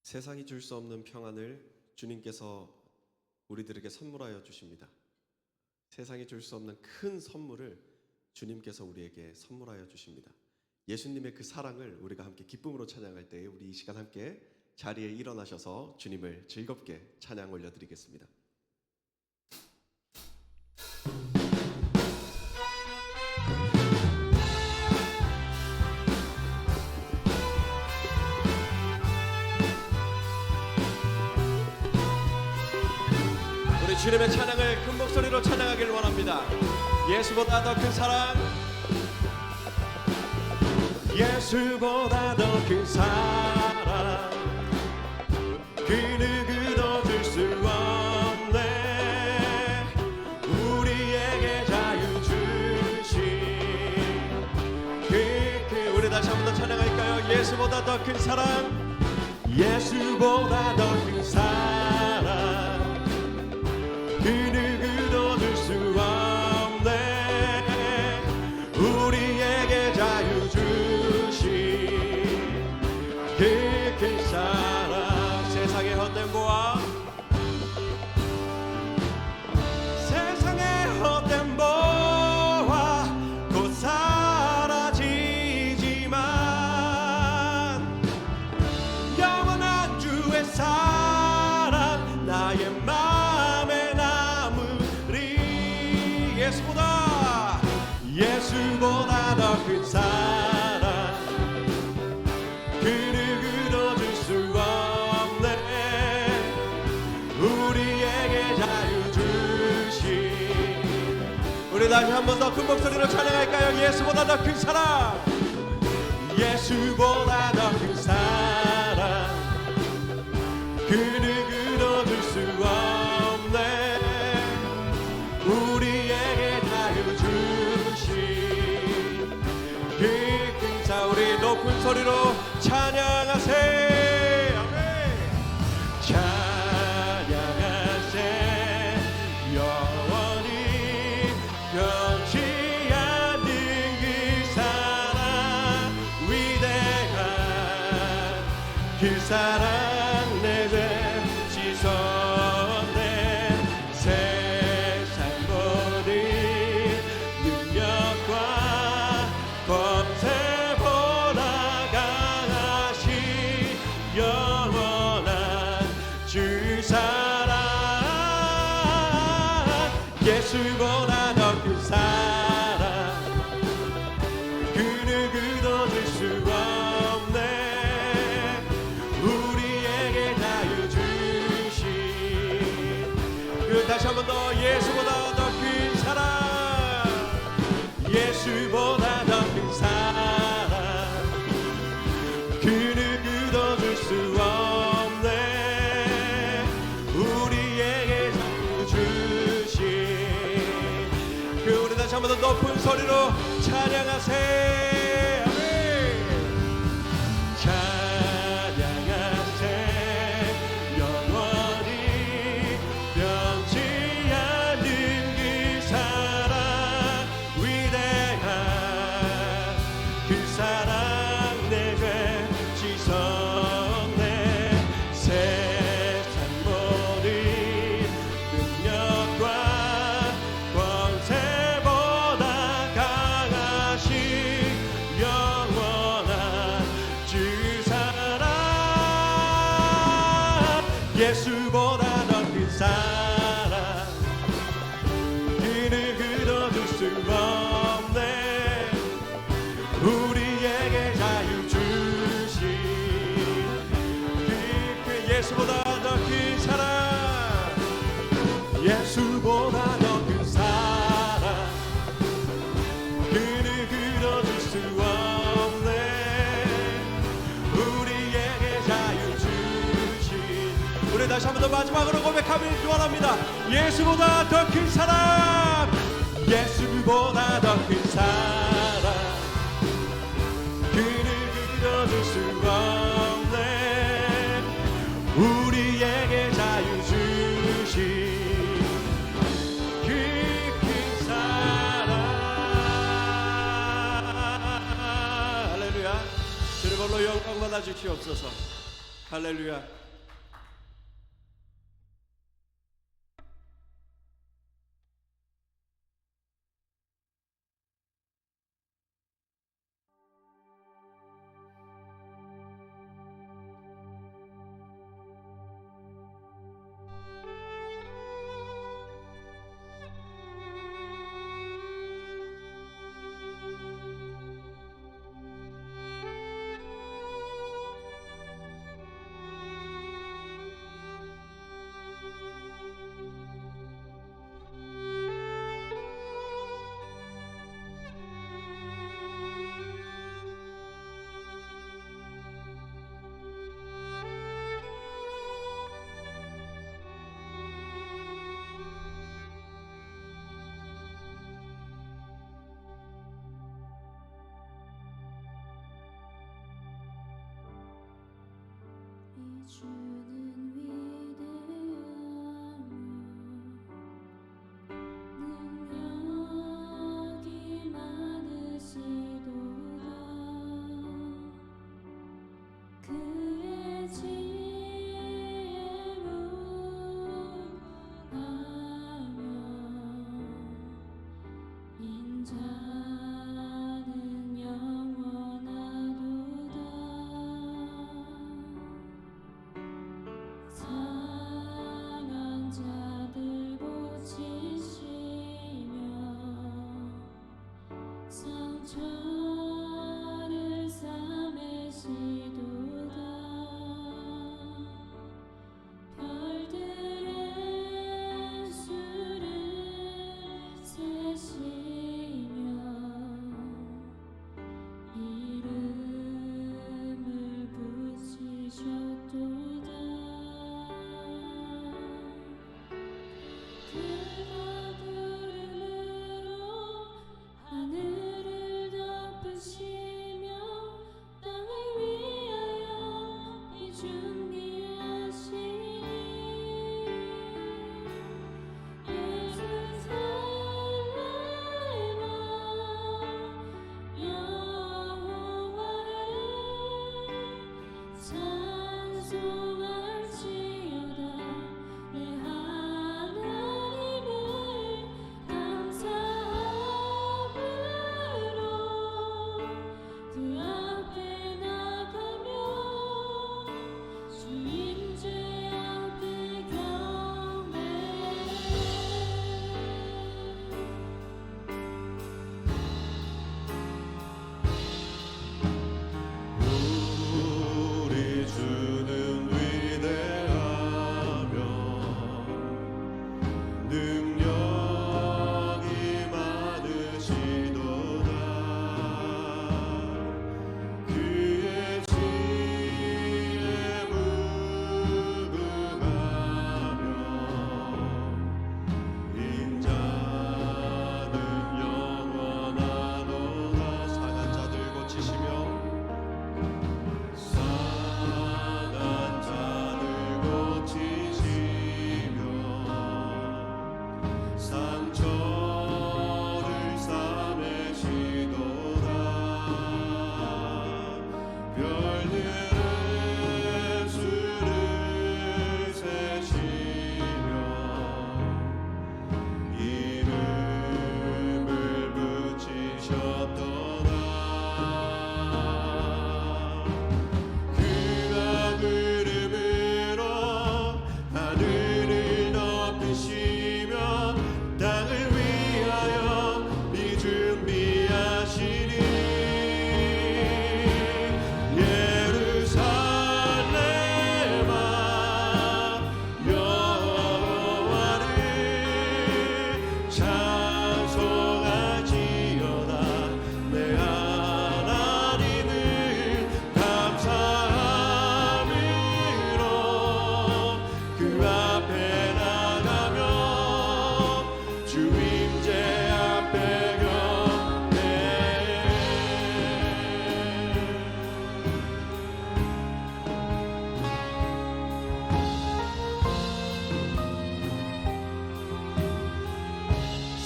세상이 줄 수 없는 평안을 주님께서 우리들에게 선물하여 주십니다. 세상이 줄 수 없는 큰 선물을 주님께서 우리에게 선물하여 주십니다. 예수님의 그 사랑을 우리가 함께 기쁨으로 찬양할 때에 우리 이 시간 함께 자리에 일어나셔서 주님을 즐겁게 찬양 올려드리겠습니다. 우리 주님의 찬양을 큰 목소리로 찬양하길 원합니다. 예수보다 더 큰 사랑, 예수보다 더 큰 사랑, 그 누구도 줄 수 없네. 우리에게 자유 주신 우리 다시 한 번 더 찬양할까요? 예수보다 더 큰 사랑, 예수보다 더 큰 사랑, 그 누구도 줄 수 없네. 우리에게 자유 주신 그 큰 사랑. 세상의 헛된 보아, 세상의 헛된 보아 곧 사라지지만 영원한 주의 사랑 나의 맘에 남으리. 예수보다 더 큰 사랑, 그 누구도 줄 수 없네. 우리에게 자유 주신. 우리 다시 한 번 더 큰 목소리로 찬양할까요? 예수보다 더 큰 사랑, 예수보다 더 큰 사랑, 그 누구도 줄 수 없네. 우리에게 자유 주신 그 큰 사. 우리 높은 소리로 찬양하세. 아멘. 찬양하세. 영원히 변치 않는 그 사랑, 위대한 그 사랑, 내 죄 씻었네. 세상 모든 능력과 권세보다 강하신 영원한 주 사랑, 예수보다 더 큰 사랑, 그 누구도 줄 수 없네. 우리에게 자유 주신 그. 다시 한 번 더. 예수보다 더 큰 사랑, 예수보다 더 큰 사랑, 그 누구도 줄 수 없네. 우리에게 자유 주신 그. 우리 다시 한 번 더 높은 소리로 찬양하세. 아멘. 찬양하세. 영원히 변치 않는 그 사랑, 위대한 그 사랑, 내 죄 씻었네. 세상 모든 능력과 권세보다 강하신 영원한 주 사랑, 예수보다 더 큰 사랑, 그 누구도 줄 수 없네. 우리에게 자유 다시 한 번 더 마지막으로 고백하길 원합니다. 예수보다 더 큰 사람, 예수보다 더 큰 사람, 그를 그려줄 수 없네. 우리에게 자유 주신 그 큰 사랑. 할렐루야. 주님 홀로 영광 받아 주시옵소서. 할렐루야. 주는 위대하며 능력이 많으시도다. 그의 지혜로 하며 인자는 영원하도다.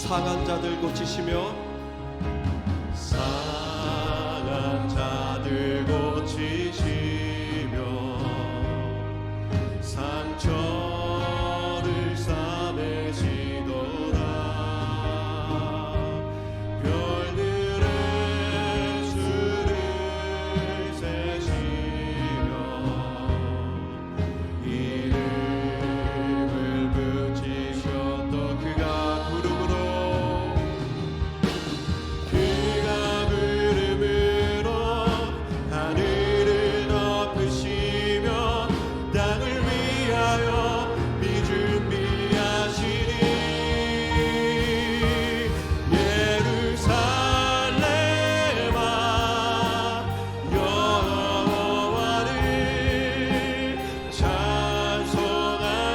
상한 자들 고치시며 상한 자들 고치시며 상처를 싸매시도다 별들의 수를 세시며 이름을 붙이셨던 그가 부름으로 하늘을 덮으시며 땅을 위하여 비 준비하시니 예루살렘아 여호와를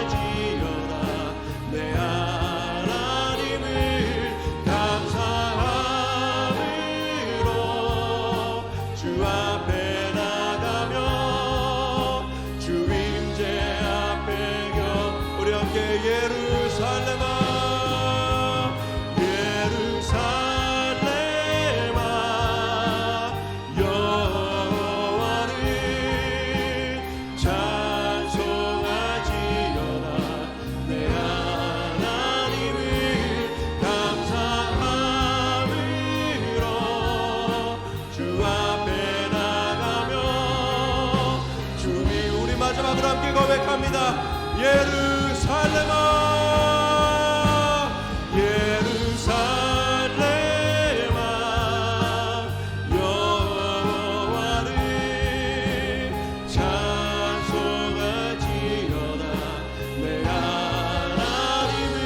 찬송할지어다 내 하나님을 감사함으로 주 앞에 나가며 주 임재 앞에 우리 함께 예루살렘아 예루살렘아 여호와를 찬송할지어다 내 하나님을 감사함으로 주 앞에 나가며 주님 우리 마지막으로 함께 고백합니다. 예루살렘아 예루살렘아 여호와를 찬송할지어다 내 하나님을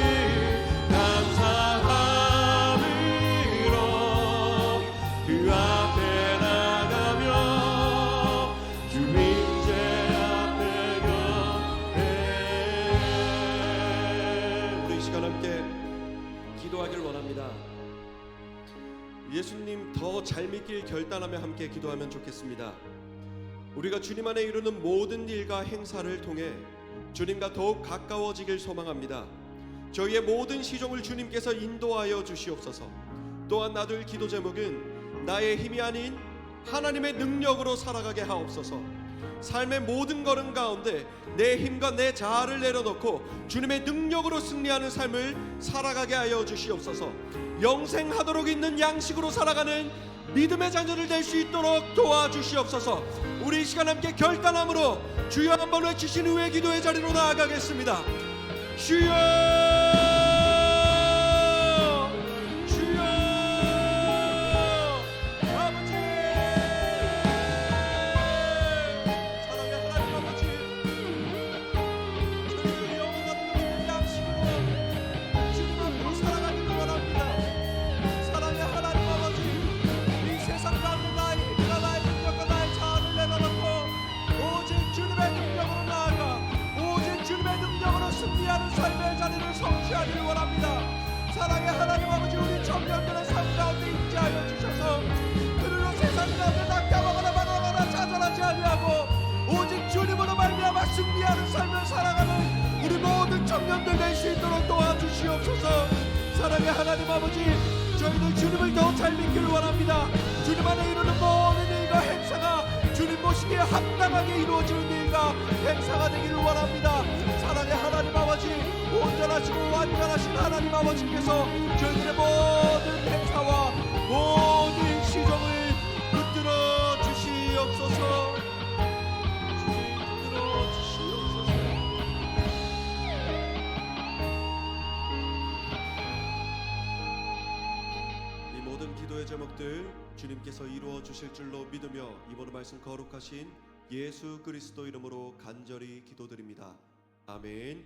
감사함으로 그 앞에 나가며 주 임재 앞에 격해 우리 이 시간 함께 기도하길 원합니다. 예수님 더 잘 믿길 결단하며 함께 기도하면 좋겠습니다. 우리가 주님 안에 이루는 모든 일과 행사를 통해 주님과 더욱 가까워지길 소망합니다. 저희의 모든 시종을 주님께서 인도하여 주시옵소서. 또한 나둘 기도 제목은 나의 힘이 아닌 하나님의 능력으로 살아가게 하옵소서. 삶의 모든 걸음 가운데 내 힘과 내 자아를 내려놓고 주님의 능력으로 승리하는 삶을 살아가게 하여 주시옵소서. 영생하도록 있는 양식으로 살아가는 믿음의 자녀를 될 수 있도록 도와주시옵소서. 우리 이 시간 함께 결단함으로 주여 한번 외치신 후에 기도의 자리로 나아가겠습니다. 주여 주여 아버지 사랑의 하나님 아버지 저희의 영원한 양식으로 주님 앞으로 살아가기를 원합니다. 사랑의 하나님 아버지 이 세상 가운데 나의 힘과 나의 능력과 나의 자아를 내려놓고 오직 주님의 능력으로 나아가 오직 주님의 능력으로 승리하는 삶의 자리를 성취하기를 원합니다. 사랑의 하나님 아버지 우리 청년들의 삶 가운데 임재하여 주셔서 그들로 세상 가운데 낙담하거나 반항하거나 좌절하지 아니하고 오직 주님으로 말미암아 승리하는 삶을 살아가는 우리 모든 청년들 될 수 있도록 도와주시옵소서. 사랑의 하나님 아버지 저희는 주님을 더 잘 믿기를 원합니다. 주님 안에 이루는 모든 일과 행사가 주님 모시기에 합당하게 이루어지는 일과 행사가 되기를 원합니다. 사랑의 하나님 아버지 온전하시고 완전하신 하나님 아버지께서 저희들의 모든 행사와 모든 시종을 붙들어 주시옵소서. 주님 붙들어 주시옵소서. 이 모든 기도의 제목들 주님께서 이루어 주실 줄로 믿으며 이번 말씀 거룩하신 예수 그리스도 이름으로 간절히 기도드립니다. 아멘.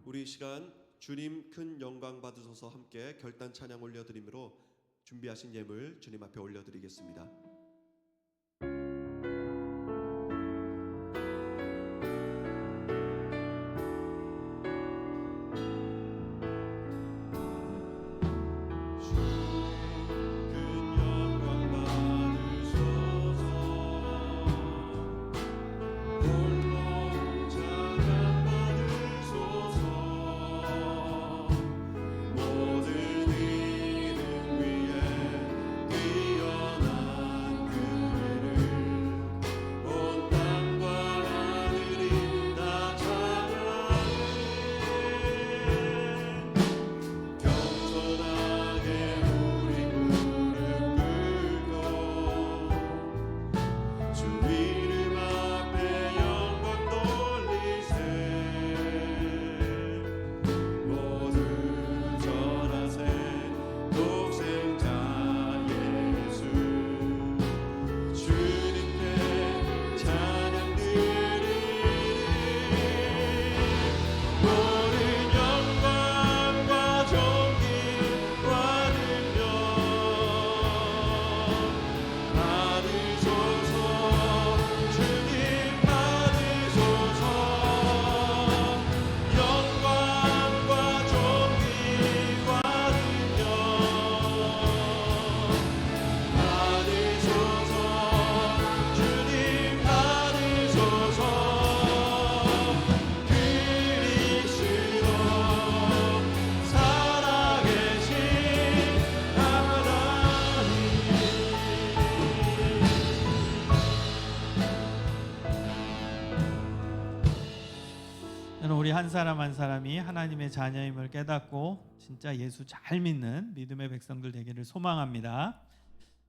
우리 이 시간 주님 큰 영광 받으소서 함께 결단 찬양 올려드림으로 준비하신 예물 주님 앞에 올려드리겠습니다. 모든 한 사람 한 사람이 하나님의 자녀임을 깨닫고 진짜 예수 잘 믿는 믿음의 백성들 되기를 소망합니다.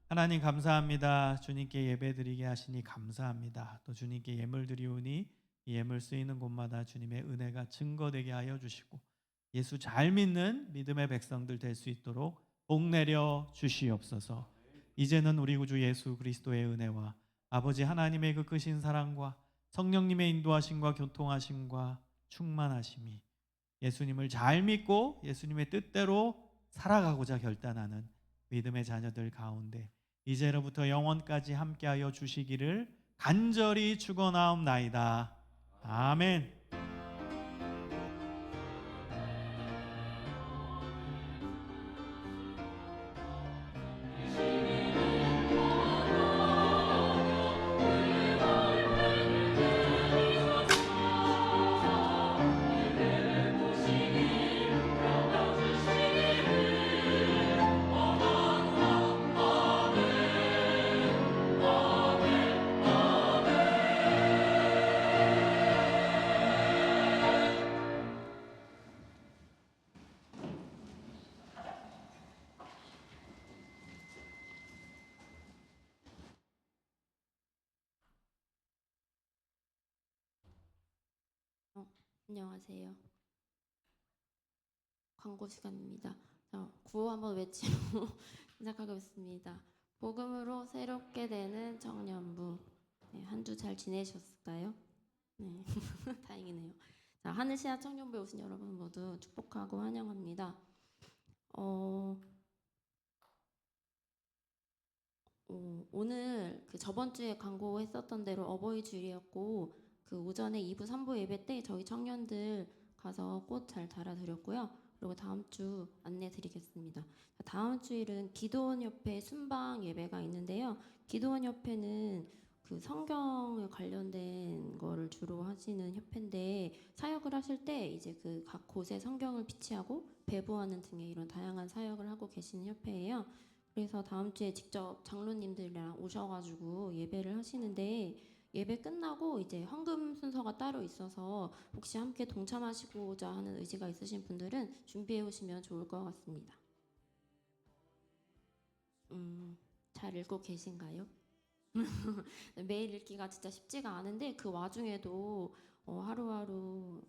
하나님 감사합니다. 주님께 예배드리게 하시니 감사합니다. 또 주님께 예물 드리오니 이 예물 쓰이는 곳마다 주님의 은혜가 증거되게 하여 주시고 예수 잘 믿는 믿음의 백성들 될 수 있도록 복 내려 주시옵소서. 이제는 우리 구주 예수 그리스도의 은혜와 아버지 하나님의 그 크신 사랑과 성령님의 인도하심과 교통하심과 충만하심이 예수님을 잘 믿고 예수님의 뜻대로 살아가고자 결단하는 믿음의 자녀들 가운데 이제로부터 영원까지 함께하여 주시기를 간절히 축원하옵나이다. 아멘. 안녕하세요. 광고 시간입니다. 구호 한번 외치고 시작하겠습니다. 복음으로 새롭게 되는 청년부. 네, 한 주 잘 지내셨을까요? 네, 다행이네요. 자, 하늘시야 청년부에 오신 여러분 모두 축복하고 환영합니다. 오늘 그 저번 주에 광고했었던 대로 어버이 주일이었고 그 오전에 2부 3부 예배 때 저희 청년들 가서 꽃 잘 달아드렸고요. 그리고 다음 주 안내 드리겠습니다. 다음 주일은 기도원 협회 순방 예배가 있는데요. 기도원 협회는 그 성경에 관련된 거를 주로 하시는 협회인데 사역을 하실 때 이제 그 각 곳에 성경을 비치하고 배부하는 등의 이런 다양한 사역을 하고 계시는 협회예요. 그래서 다음 주에 직접 장로님들이랑 오셔가지고 예배를 하시는데 예배 끝나고 이제 헌금 순서가 따로 있어서 혹시 함께 동참하시고자 하는 의지가 있으신 분들은 준비해 오시면 좋을 것 같습니다. 잘 읽고 계신가요? 매일 읽기가 진짜 쉽지가 않은데 그 와중에도 하루하루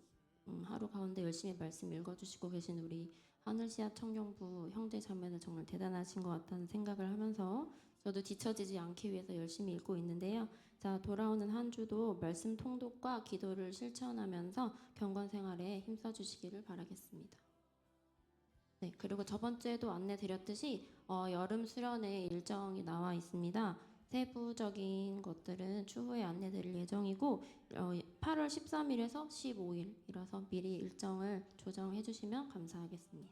하루 가운데 열심히 말씀 읽어주시고 계신 우리 하늘시야 청년부 형제 자매는 정말 대단하신 것 같다는 생각을 하면서 저도 뒤처지지 않기 위해서 열심히 읽고 있는데요. 자, 돌아오는 한 주도 말씀 통독과 기도를 실천하면서 경건 생활에 힘써주시기를 바라겠습니다. 네, 그리고 저번 주에도 안내 드렸듯이 여름 수련회 일정이 나와 있습니다. 세부적인 것들은 추후에 안내 드릴 예정이고 8월 13일에서 15일이라서 미리 일정을 조정해 주시면 감사하겠습니다.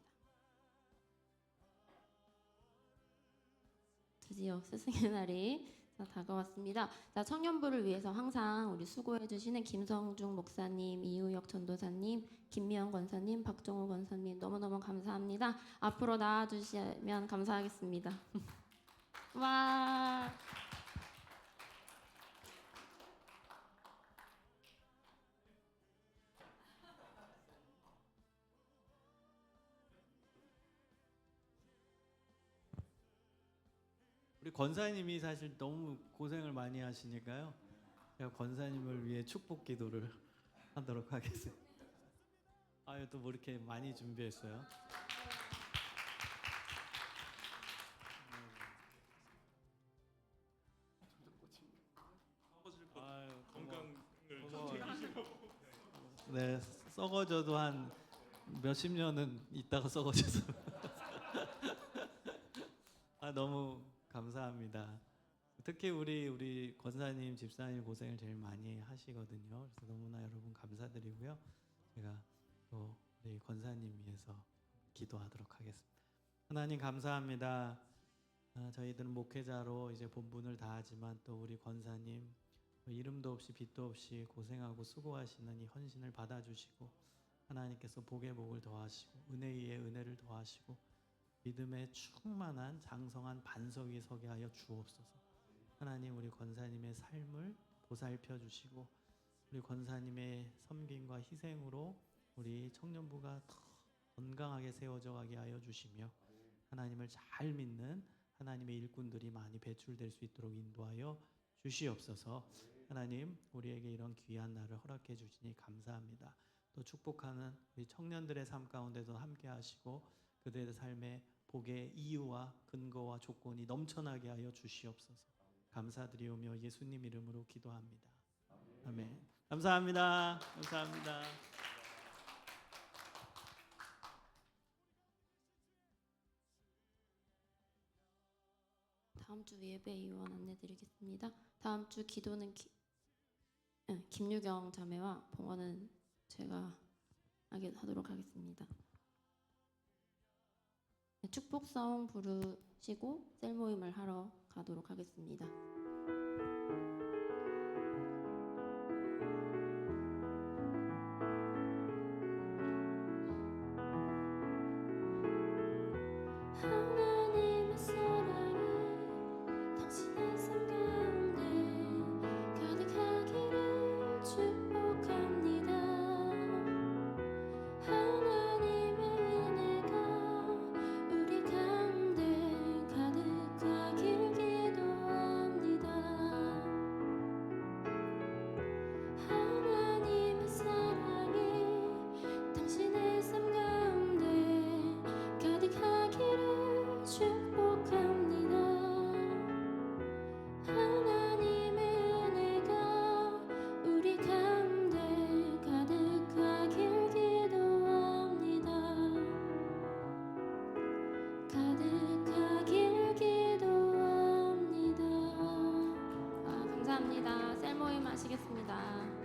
드디어 스승의 날이 다가왔습니다. 자, 청년부를 위해서 항상 우리 수고해 주시는 김성중 목사님, 이우혁 전도사님, 김미영 권사님, 박정호 권사님 너무너무 감사합니다. 앞으로 나와주시면 감사하겠습니다. 와. 우리 권사님이 사실 너무 고생을 많이 하시니까요. 제가 권사님을 위해 축복 기도를 하도록 하겠습니다. 아유, 또 뭐 이렇게 많이 준비했어요. 아유, 건강을 네, 썩어져도 한 몇십 년은 있다가 썩어져서 너무 감사합니다. 특히 우리 권사님, 집사님 고생을 제일 많이 하시거든요. 그래서 너무나 여러분 감사드리고요. 제가 또 우리 권사님 위해서 기도하도록 하겠습니다. 하나님 감사합니다. 저희들은 목회자로 이제 본분을 다하지만 또 우리 권사님 이름도 없이 빛도 없이 고생하고 수고하시는 이 헌신을 받아주시고 하나님께서 복의 복을 더하시고 은혜 위에 은혜를 더하시고 믿음의 충만한 장성한 반석 위에 서게 하여 주옵소서. 하나님 우리 권사님의 삶을 보살펴 주시고 우리 권사님의 섬김과 희생으로 우리 청년부가 더 건강하게 세워져 가게 하여 주시며 하나님을 잘 믿는 하나님의 일꾼들이 많이 배출될 수 있도록 인도하여 주시옵소서. 하나님, 우리에게 이런 귀한 날을 허락해 주시니 감사합니다. 또 축복하는 우리 청년들의 삶 가운데도 함께 하시고 그들의 삶의 복의 이유와 근거와 조건이 넘쳐나게 하여 주시옵소서. 감사드리오며 예수님 이름으로 기도합니다. 아멘. 감사합니다. 감사합니다. 다음 주 예배 이원 안내드리겠습니다. 다음 주 기도는 김유경 자매와 봉헌은 제가 하도록 하겠습니다. 축복성 부르시고 셀 모임을 하러 가도록 하겠습니다. 하나님의 사랑이 당신의 삶 가운데 가득하기를 축복합니다. 하나님의 은혜가 우리 가운데 가득하길 기도합니다. 하나님의 사랑이 당신의 삶 가운데 가득하기를 축복합니다. 하나님의 은혜가 우리 가운데 가득하길 기도합니다. 가득하길 기도합니다. 감사합니다. 셀 모임 하시겠습니다.